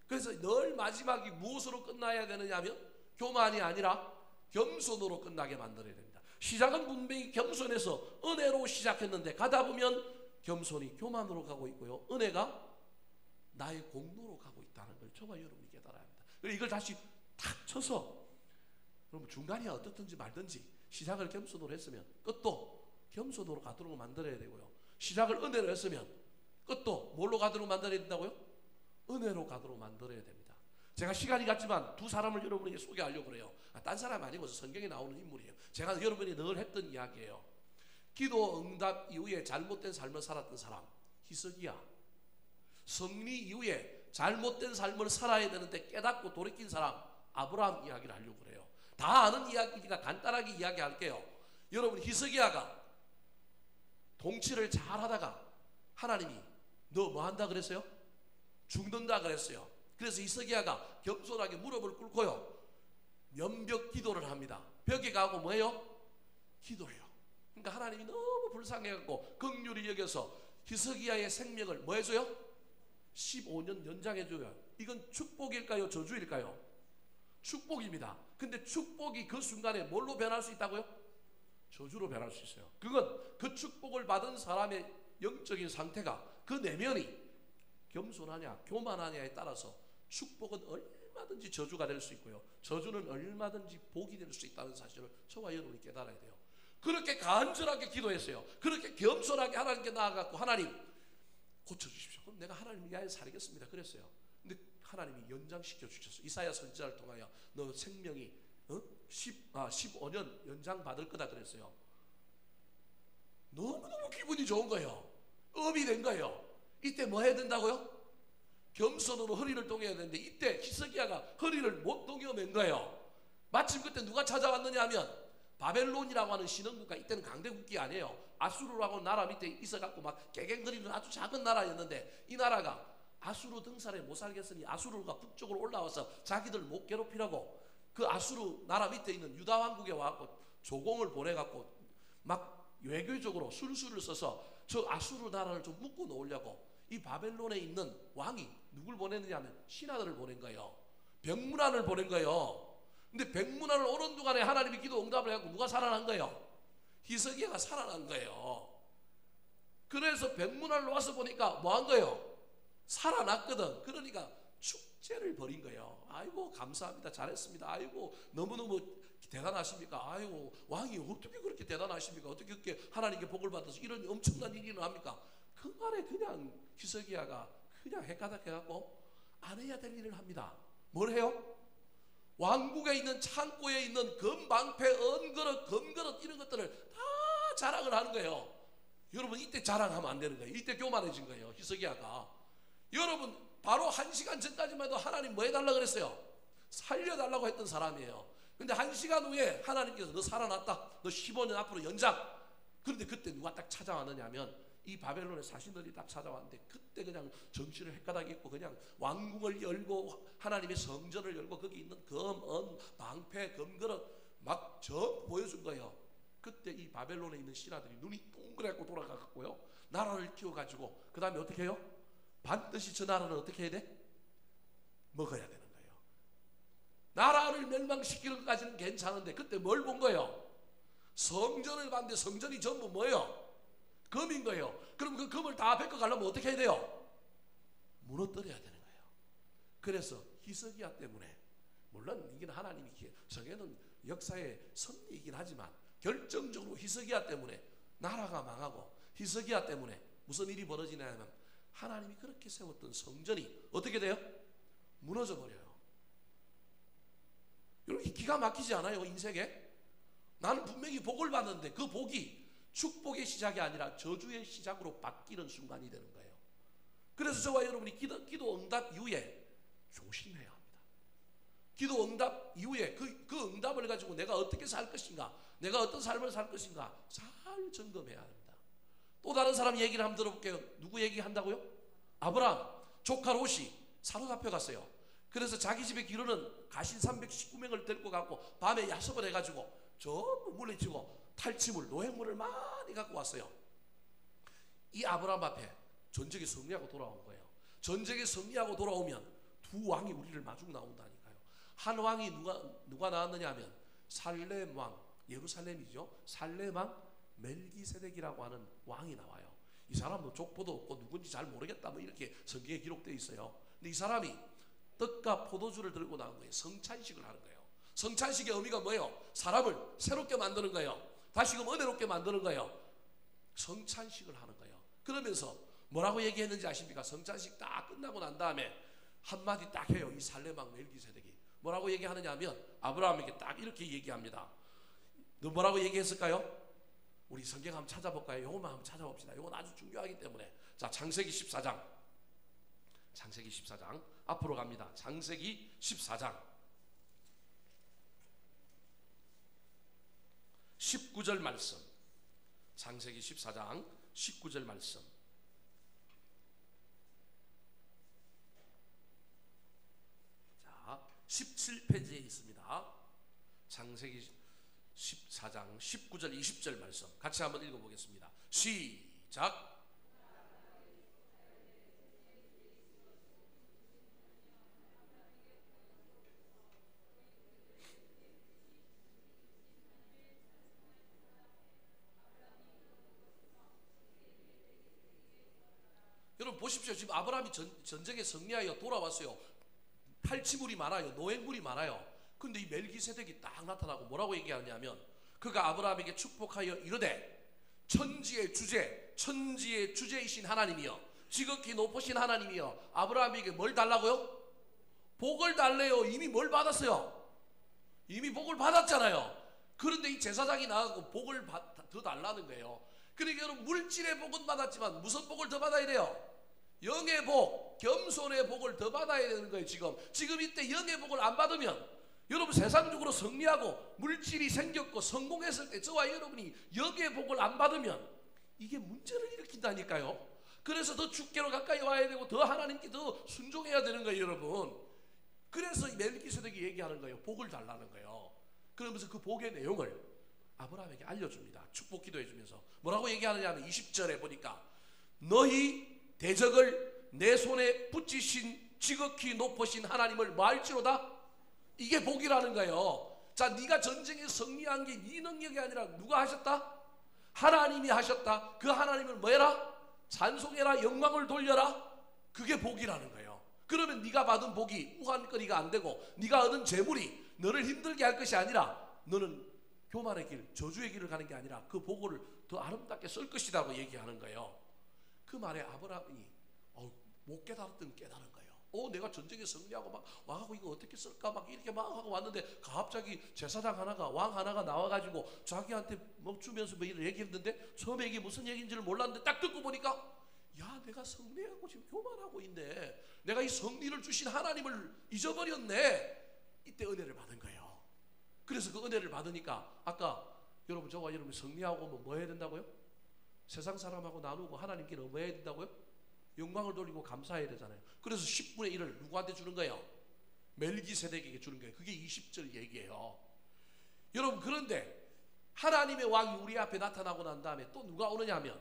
그래서 늘 마지막이 무엇으로 끝나야 되느냐 하면 교만이 아니라 겸손으로 끝나게 만들어야 됩니다. 시작은 분명히 겸손해서 은혜로 시작했는데 가다 보면 겸손이 교만으로 가고 있고요. 은혜가 나의 공로로 가고 있다는 걸 저와 여러분이 깨달아야 합니다. 그리고 이걸 다시 탁 쳐서 그럼 중간이 어떻든지 말든지 시작을 겸손으로 했으면 끝도 겸손으로 가도록 만들어야 되고요. 시작을 은혜로 했으면 끝도 뭘로 가도록 만들어야 된다고요? 은혜로 가도록 만들어야 됩니다. 제가 시간이 갔지만 두 사람을 여러분에게 소개하려고 그래요. 딴 사람 아니고 성경에 나오는 인물이에요. 제가 여러분이 늘 했던 이야기예요. 기도 응답 이후에 잘못된 삶을 살았던 사람 히스기야. 승리 이후에 잘못된 삶을 살아야 되는데 깨닫고 돌이킨 사람 아브라함 이야기를 하려고 그래요. 다 아는 이야기니까 간단하게 이야기할게요. 여러분 히스기야가 통치를 잘 하다가 하나님이 너 뭐 한다 그랬어요? 죽는다 그랬어요. 그래서 히스기야가 겸손하게 무릎을 꿇고요 면벽 기도를 합니다. 벽에 가고 뭐해요? 기도해요. 그러니까 하나님이 너무 불쌍해갖고 긍휼히 여겨서 히스기야의 생명을 뭐 해줘요? 15년 연장해줘요. 이건 축복일까요? 저주일까요? 축복입니다. 근데 축복이 그 순간에 뭘로 변할 수 있다고요? 저주로 변할 수 있어요. 그건 그 축복을 받은 사람의 영적인 상태가 그 내면이 겸손하냐 교만하냐에 따라서 축복은 얼마든지 저주가 될 수 있고요. 저주는 얼마든지 복이 될 수 있다는 사실을 저와 여러분이 깨달아야 돼요. 그렇게 간절하게 기도했어요. 그렇게 겸손하게 하나님께 나아갔고 하나님 고쳐주십시오. 그럼 내가 하나님 위하여 살겠습니다. 그랬어요. 근데 하나님이 연장시켜 주셨어요. 이사야 선지자를 통하여 너 생명이 15년 연장 받을 거다 그랬어요. 너무너무 기분이 좋은 거예요. 업이 된 거예요. 이때 뭐 해야 된다고요? 겸손으로 허리를 동여야 되는데 이때 히스기야가 허리를 못 동여맨 거예요. 마침 그때 누가 찾아왔느냐 하면 바벨론이라고 하는 신흥국가, 이때는 강대국이 아니에요. 아수르라고 하는 나라 밑에 있어갖고 막 깨갱거리는 아주 작은 나라였는데 이 나라가 아수르 등살에 못 살겠으니 아수르가 북쪽으로 올라와서 자기들 못 괴롭히라고 그 아수르 나라 밑에 있는 유다 왕국에 와갖고 조공을 보내갖고 막 외교적으로 술수를 써서 저 아수르 나라를 좀 묶어 놓으려고 이 바벨론에 있는 왕이 누굴 보냈느냐 하면 신하들을 보낸 거예요. 백문안을 보낸 거예요. 근데 백문안을 오는 동안에 하나님이 기도 응답을 해갖고 누가 살아난 거예요? 히스기야가 살아난 거예요. 그래서 백문안을 와서 보니까 뭐 한 거예요? 살아났거든. 그러니까 축제를 벌인 거예요. 아이고 감사합니다. 잘했습니다. 아이고 너무너무 대단하십니까? 아이고 왕이 어떻게 그렇게 대단하십니까? 어떻게 그렇게 하나님께 복을 받아서 이런 엄청난 일이 일어납니까? 그 말에 그냥 히스기야가 그냥 헷가닥해갖고 안 해야 될 일을 합니다. 뭘 해요? 왕국에 있는 창고에 있는 금방패, 은그릇, 금그릇 이런 것들을 다 자랑을 하는 거예요. 여러분 이때 자랑하면 안 되는 거예요. 이때 교만해진 거예요. 히스기야가. 여러분 바로 1시간 전까지만 해도 하나님 뭐 해달라고 그랬어요? 살려달라고 했던 사람이에요. 근데 1시간 후에 하나님께서 너 살아났다. 너 15년 앞으로 연장. 그런데 그때 누가 딱 찾아왔느냐 하면 이 바벨론의 사신들이 딱 찾아왔는데 그때 그냥 정치를 헷가닥했고 그냥 왕궁을 열고 하나님의 성전을 열고 거기 있는 금, 은, 방패, 금그릇 막 전 보여준 거예요. 그때 이 바벨론에 있는 신하들이 눈이 동그랗고 돌아가고요. 나라를 키워가지고 그 다음에 어떻게 해요? 반드시 저 나라는 어떻게 해야 돼? 먹어야 되는 거예요. 나라를 멸망시키는 것까지는 괜찮은데 그때 뭘 본 거예요? 성전을 봤는데 성전이 전부 뭐예요? 금인 거예요. 그럼 그 금을 다 뺏어가려면 어떻게 해야 돼요? 무너뜨려야 되는 거예요. 그래서 히스기야 때문에 물론 이게 하나님이 정해놓은 역사의 섭리이긴 하지만 결정적으로 히스기야 때문에 나라가 망하고 히스기야 때문에 무슨 일이 벌어지냐면 하나님이 그렇게 세웠던 성전이 어떻게 돼요? 무너져 버려요. 여러분 기가 막히지 않아요? 인생에? 나는 분명히 복을 받았는데 그 복이 축복의 시작이 아니라 저주의 시작으로 바뀌는 순간이 되는 거예요. 그래서 저와 여러분이 기도 응답 이후에 조심해야 합니다. 기도 응답 이후에 그 응답을 가지고 내가 어떻게 살 것인가, 내가 어떤 삶을 살 것인가 잘 점검해야 합니다. 또 다른 사람 얘기를 한번 들어볼게요. 누구 얘기한다고요? 아브라함 조카 롯이 사로잡혀 갔어요. 그래서 자기 집에 기르는 가신 319명을 데리고 가고 밤에 야석을 해가지고 전부 물리치고 탈취물, 노획물을 많이 갖고 왔어요. 이 아브라함 앞에 전쟁에 승리하고 돌아온 거예요. 전쟁에 승리하고 돌아오면 두 왕이 우리를 마중 나온다니까요. 한 왕이 누가 나왔느냐 하면 살렘 왕, 예루살렘이죠. 살렘 왕 멜기세덱이라고 하는 왕이 나와요. 이 사람도 족보도 없고 누군지 잘 모르겠다 뭐 이렇게 성경에 기록되어 있어요. 근데 이 사람이 떡과 포도주를 들고 나온 거예요. 성찬식을 하는 거예요. 성찬식의 의미가 뭐예요? 사람을 새롭게 만드는 거예요. 다시금 은혜롭게 만드는 거예요. 성찬식을 하는 거예요. 그러면서 뭐라고 얘기했는지 아십니까? 성찬식 딱 끝나고 난 다음에 한마디 딱 해요. 이 살레망 멜기세덱이 뭐라고 얘기하느냐 하면 아브라함에게 딱 이렇게 얘기합니다. 너 뭐라고 얘기했을까요? 우리 성경 한번 찾아볼까요? 이것만 한번 찾아봅시다. 이건 아주 중요하기 때문에. 자, 창세기 14장. 창세기 14장 앞으로 갑니다. 창세기 14장 19절 말씀. 창세기 14장 19절 말씀. 자, 17페이지에 있습니다. 창세기 14장 19절 20절 말씀 같이 한번 읽어보겠습니다. 시작. 여러분 보십시오. 지금 아브라함이 전쟁에 승리하여 돌아왔어요. 탈취물이 많아요. 노획물이 많아요. 근데 이 멜기세덱이 딱 나타나고 뭐라고 얘기하냐면 그가 아브라함에게 축복하여 이르되 천지의 주제이신 하나님이여 지극히 높으신 하나님이여 아브라함에게 뭘 달라고요? 복을 달래요. 이미 뭘 받았어요? 이미 복을 받았잖아요. 그런데 이 제사장이 나가고 복을 더 달라는 거예요. 그러니까 여러분 물질의 복은 받았지만 무슨 복을 더 받아야 돼요? 영의 복, 겸손의 복을 더 받아야 되는 거예요. 지금 이때 영의 복을 안 받으면 여러분 세상적으로 승리하고 물질이 생겼고 성공했을 때 저와 여러분이 영의 복을 안 받으면 이게 문제를 일으킨다니까요. 그래서 더 주께로 가까이 와야 되고 더 하나님께 더 순종해야 되는 거예요, 여러분. 그래서 멜기세덱이 얘기하는 거예요. 복을 달라는 거예요. 그러면서 그 복의 내용을 아브라함에게 알려줍니다. 축복 기도해 주면서 뭐라고 얘기하느냐 하면 20절에 보니까 너희 대적을 내 손에 붙이신 지극히 높으신 하나님을 뭐 할지로다? 이게 복이라는 거예요. 자, 네가 전쟁에 승리한 게 네 능력이 아니라 누가 하셨다? 하나님이 하셨다. 그 하나님을 뭐 해라? 찬송해라. 영광을 돌려라. 그게 복이라는 거예요. 그러면 네가 받은 복이 우한거리가 안 되고 네가 얻은 재물이 너를 힘들게 할 것이 아니라 너는 교만의 길, 저주의 길을 가는 게 아니라 그 복을 더 아름답게 쓸 것이라고 얘기하는 거예요. 그 말에 아브라함이 못 깨달았던 깨달은 거예요. 내가 전쟁에 승리하고 막 왕하고 이거 어떻게 쓸까 막 이렇게 막 하고 왔는데 갑자기 제사장 하나가 왕 하나가 나와가지고 자기한테 뭐 주면서 뭐 이런 얘기했는데 처음에 이게 무슨 얘기인지를 몰랐는데 딱 듣고 보니까 야, 내가 승리하고 지금 교만하고 있네. 내가 이 승리를 주신 하나님을 잊어버렸네. 이때 은혜를 받은 거예요. 그래서 그 은혜를 받으니까 아까 여러분 저와 여러분이 승리하고 뭐 해야 된다고요? 세상 사람하고 나누고 하나님께는 뭐 해야 된다고요? 영광을 돌리고 감사해야 되잖아요. 그래서 10분의 1을 누구한테 주는 거예요? 멜기세덱에게 주는 거예요. 그게 20절 얘기예요. 여러분 그런데 하나님의 왕이 우리 앞에 나타나고 난 다음에 또 누가 오느냐 하면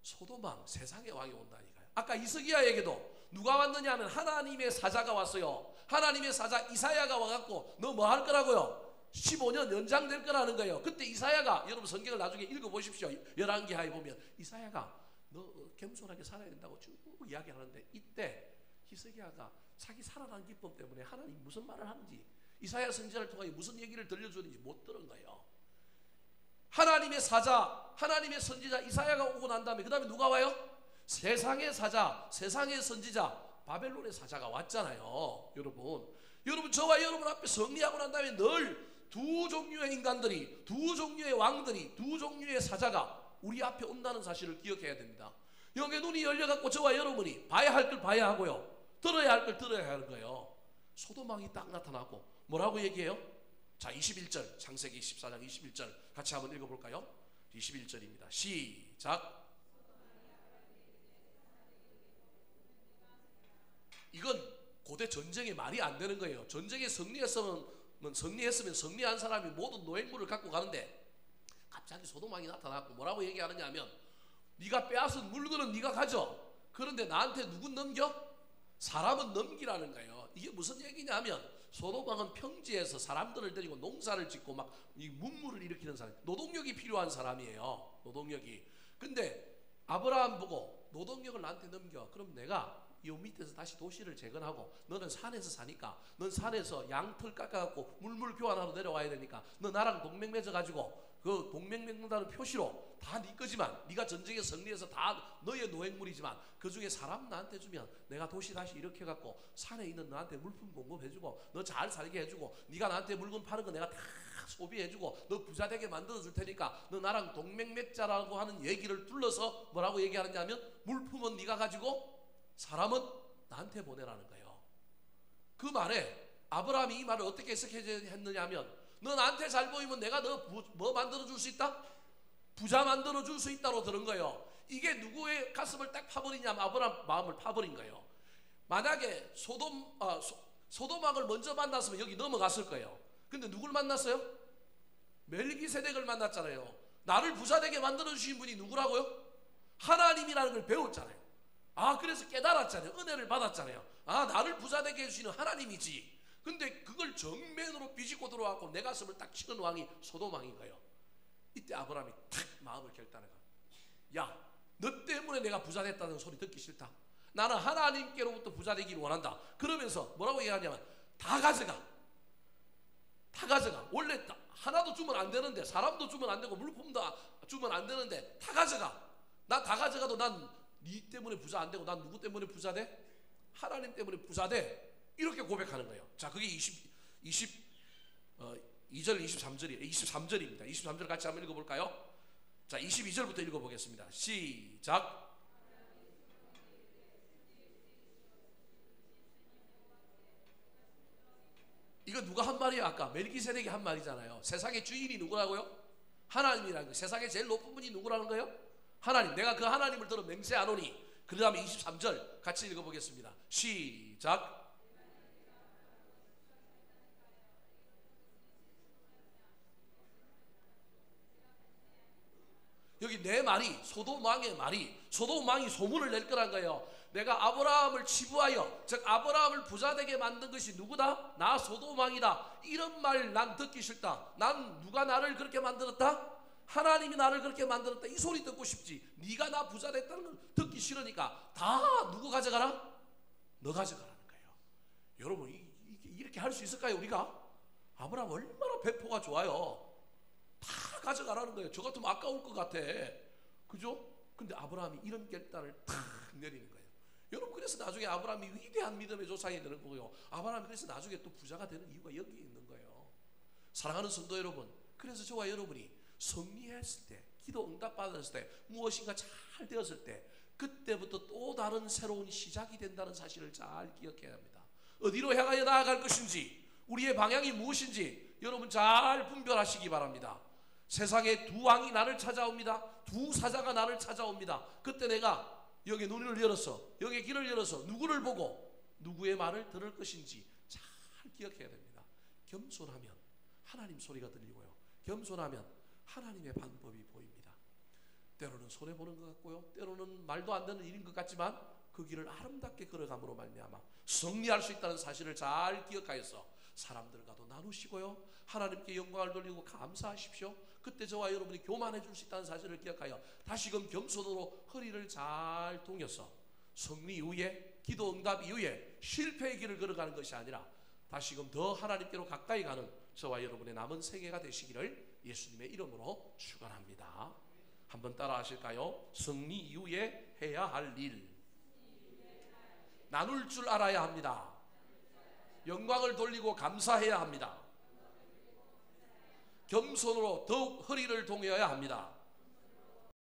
소돔왕, 세상의 왕이 온다니까요. 아까 이스기야에게도 누가 왔느냐 하면 하나님의 사자가 왔어요. 하나님의 사자 이사야가 와갖고 너 뭐 할 거라고요? 15년 연장될 거라는 거예요. 그때 이사야가 여러분 성경을 나중에 읽어보십시오. 열왕기하에 보면 이사야가 너 겸손하게 살아야 된다고 쭉 이야기하는데 이때 히스기야가 자기 살아난 기쁨 때문에 하나님 무슨 말을 하는지 이사야 선지자를 통하여 무슨 얘기를 들려주는지 못 들은 거예요. 하나님의 사자, 하나님의 선지자 이사야가 오고 난 다음에 그 다음에 누가 와요? 세상의 사자, 세상의 선지자 바벨론의 사자가 왔잖아요. 여러분 저와 여러분 앞에 승리하고 난 다음에 늘 두 종류의 인간들이, 두 종류의 왕들이, 두 종류의 사자가 우리 앞에 온다는 사실을 기억해야 됩니다. 여기 눈이 열려갖고 저와 여러분이 봐야 할 걸 봐야 하고요, 들어야 할 걸 들어야 하는 거예요. 소돔왕이 딱 나타나고 뭐라고 얘기해요? 자, 21절, 창세기 24장 21절 같이 한번 읽어볼까요? 21절입니다. 시작. 이건 고대 전쟁에 말이 안 되는 거예요. 전쟁에 승리했으면 승리한 사람이 모든 노획물을 갖고 가는데 갑자기 소돔왕이 나타났고 뭐라고 얘기하느냐 하면, 네가 빼앗은 물건은 네가 가져. 그런데 나한테 누군 넘겨? 사람은 넘기라는 거예요. 이게 무슨 얘기냐 하면, 소돔왕은 평지에서 사람들을 데리고 농사를 짓고 막 이 문물을 일으키는 사람, 노동력이 필요한 사람이에요. 노동력이. 근데 아브라함 보고 노동력을 나한테 넘겨. 그럼 내가 이 밑에서 다시 도시를 재건하고, 너는 산에서 사니까, 넌 산에서 양털 깎아갖고 물물 교환하러 내려와야 되니까 너 나랑 동맹 맺어가지고 그 동맹 맺는다는 표시로 다 네 거지만, 네가 전쟁에 승리해서 다 너의 노획물이지만 그 중에 사람 나한테 주면 내가 도시 다시 이렇게 해갖고 산에 있는 너한테 물품 공급해주고 너 잘 살게 해주고, 네가 나한테 물건 파는 거 내가 다 소비해주고 너 부자 되게 만들어줄 테니까 너 나랑 동맹 맺자라고 하는 얘기를 둘러서 뭐라고 얘기하느냐 하면, 물품은 네가 가지고 사람은 나한테 보내라는 거예요. 그 말에 아브라함이 이 말을 어떻게 해석했느냐 하면, 너 나한테 잘 보이면 내가 너 뭐 만들어줄 수 있다? 부자 만들어줄 수 있다로 들은 거예요. 이게 누구의 가슴을 딱 파버리냐면 아브라함 마음을 파버린 거예요. 만약에 소돔왕을 먼저 만났으면 여기 넘어갔을 거예요. 근데 누굴 만났어요? 멜기세덱을 만났잖아요. 나를 부자 되게 만들어주신 분이 누구라고요? 하나님이라는 걸 배웠잖아요. 아, 그래서 깨달았잖아요. 은혜를 받았잖아요. 아, 나를 부자 되게 해주시는 하나님이지. 근데 그걸 정면으로 비집고 들어와서 내 가슴을 딱 치는 왕이 소돔왕인 거예요. 이때 아브라함이 탁 마음을 결단해가, 야, 너 때문에 내가 부자 됐다는 소리 듣기 싫다. 나는 하나님께로부터 부자 되기를 원한다. 그러면서 뭐라고 얘기하냐면, 다 가져가. 다 가져가. 원래 하나도 주면 안 되는데, 사람도 주면 안 되고 물품도 주면 안 되는데 다 가져가. 나 다 가져가도 난 네 때문에 부자 안 되고, 난 누구 때문에 부자 돼? 하나님 때문에 부자 돼. 이렇게 고백하는 거예요. 자, 그게 2절 23절입니다. 23절 같이 한번 읽어볼까요? 자, 22절부터 읽어보겠습니다. 시작. 이거 누가 한 말이에요? 아까 멜기세덱이 한 말이잖아요. 세상의 주인이 누구라고요? 하나님이라는 거예요. 세상의 제일 높은 분이 누구라는 거예요? 하나님. 내가 그 하나님을 들어 맹세하노니. 그 다음에 23절 같이 읽어보겠습니다. 시작. 여기 내 말이, 소돔왕의 말이, 소돔왕이 소문을 낼 거란 거예요. 내가 아브라함을 치부하여, 즉 아브라함을 부자되게 만든 것이 누구다? 나 소돔왕이다. 이런 말 난 듣기 싫다. 난 누가 나를 그렇게 만들었다? 하나님이 나를 그렇게 만들었다. 이 소리 듣고 싶지. 네가 나 부자 됐다는 걸 듣기 싫으니까 다 누구 가져가라? 너 가져가라는 거예요. 여러분, 이렇게 할 수 있을까요, 우리가? 아브라함 얼마나 배포가 좋아요. 다 가져가라는 거예요. 저 같으면 아까울 것 같아. 그죠? 근데 아브라함이 이런 결단을 탁 내리는 거예요. 여러분, 그래서 나중에 아브라함이 위대한 믿음의 조상이 되는 거고요. 아브라함이 그래서 나중에 또 부자가 되는 이유가 여기에 있는 거예요. 사랑하는 성도 여러분, 그래서 저와 여러분이 승리했을 때, 기도 응답 받았을 때, 무엇인가 잘 되었을 때, 그때부터 또 다른 새로운 시작이 된다는 사실을 잘 기억해야 합니다. 어디로 향하여 나아갈 것인지, 우리의 방향이 무엇인지 여러분 잘 분별하시기 바랍니다. 세상에 두 왕이 나를 찾아옵니다. 두 사자가 나를 찾아옵니다. 그때 내가 여기 눈을 열어서, 여기 길을 열어서 누구를 보고 누구의 말을 들을 것인지 잘 기억해야 됩니다. 겸손하면 하나님 소리가 들리고요, 겸손하면 하나님의 방법이 보입니다. 때로는 손해보는 것 같고요, 때로는 말도 안 되는 일인 것 같지만 그 길을 아름답게 걸어감으로 말미암아 승리할 수 있다는 사실을 잘 기억하여서 사람들과도 나누시고요, 하나님께 영광을 돌리고 감사하십시오. 그때 저와 여러분이 교만해 줄 수 있다는 사실을 기억하여 다시금 겸손으로 허리를 잘 동여서 승리 이후에, 기도 응답 이후에 실패의 길을 걸어가는 것이 아니라 다시금 더 하나님께로 가까이 가는 저와 여러분의 남은 생애가 되시기를 예수님의 이름으로 축원합니다. 한번 따라 하실까요? 승리 이후에 해야 할 일, 나눌 줄 알아야 합니다. 영광을 돌리고 감사해야 합니다. 겸손으로 더욱 허리를 동여야 합니다.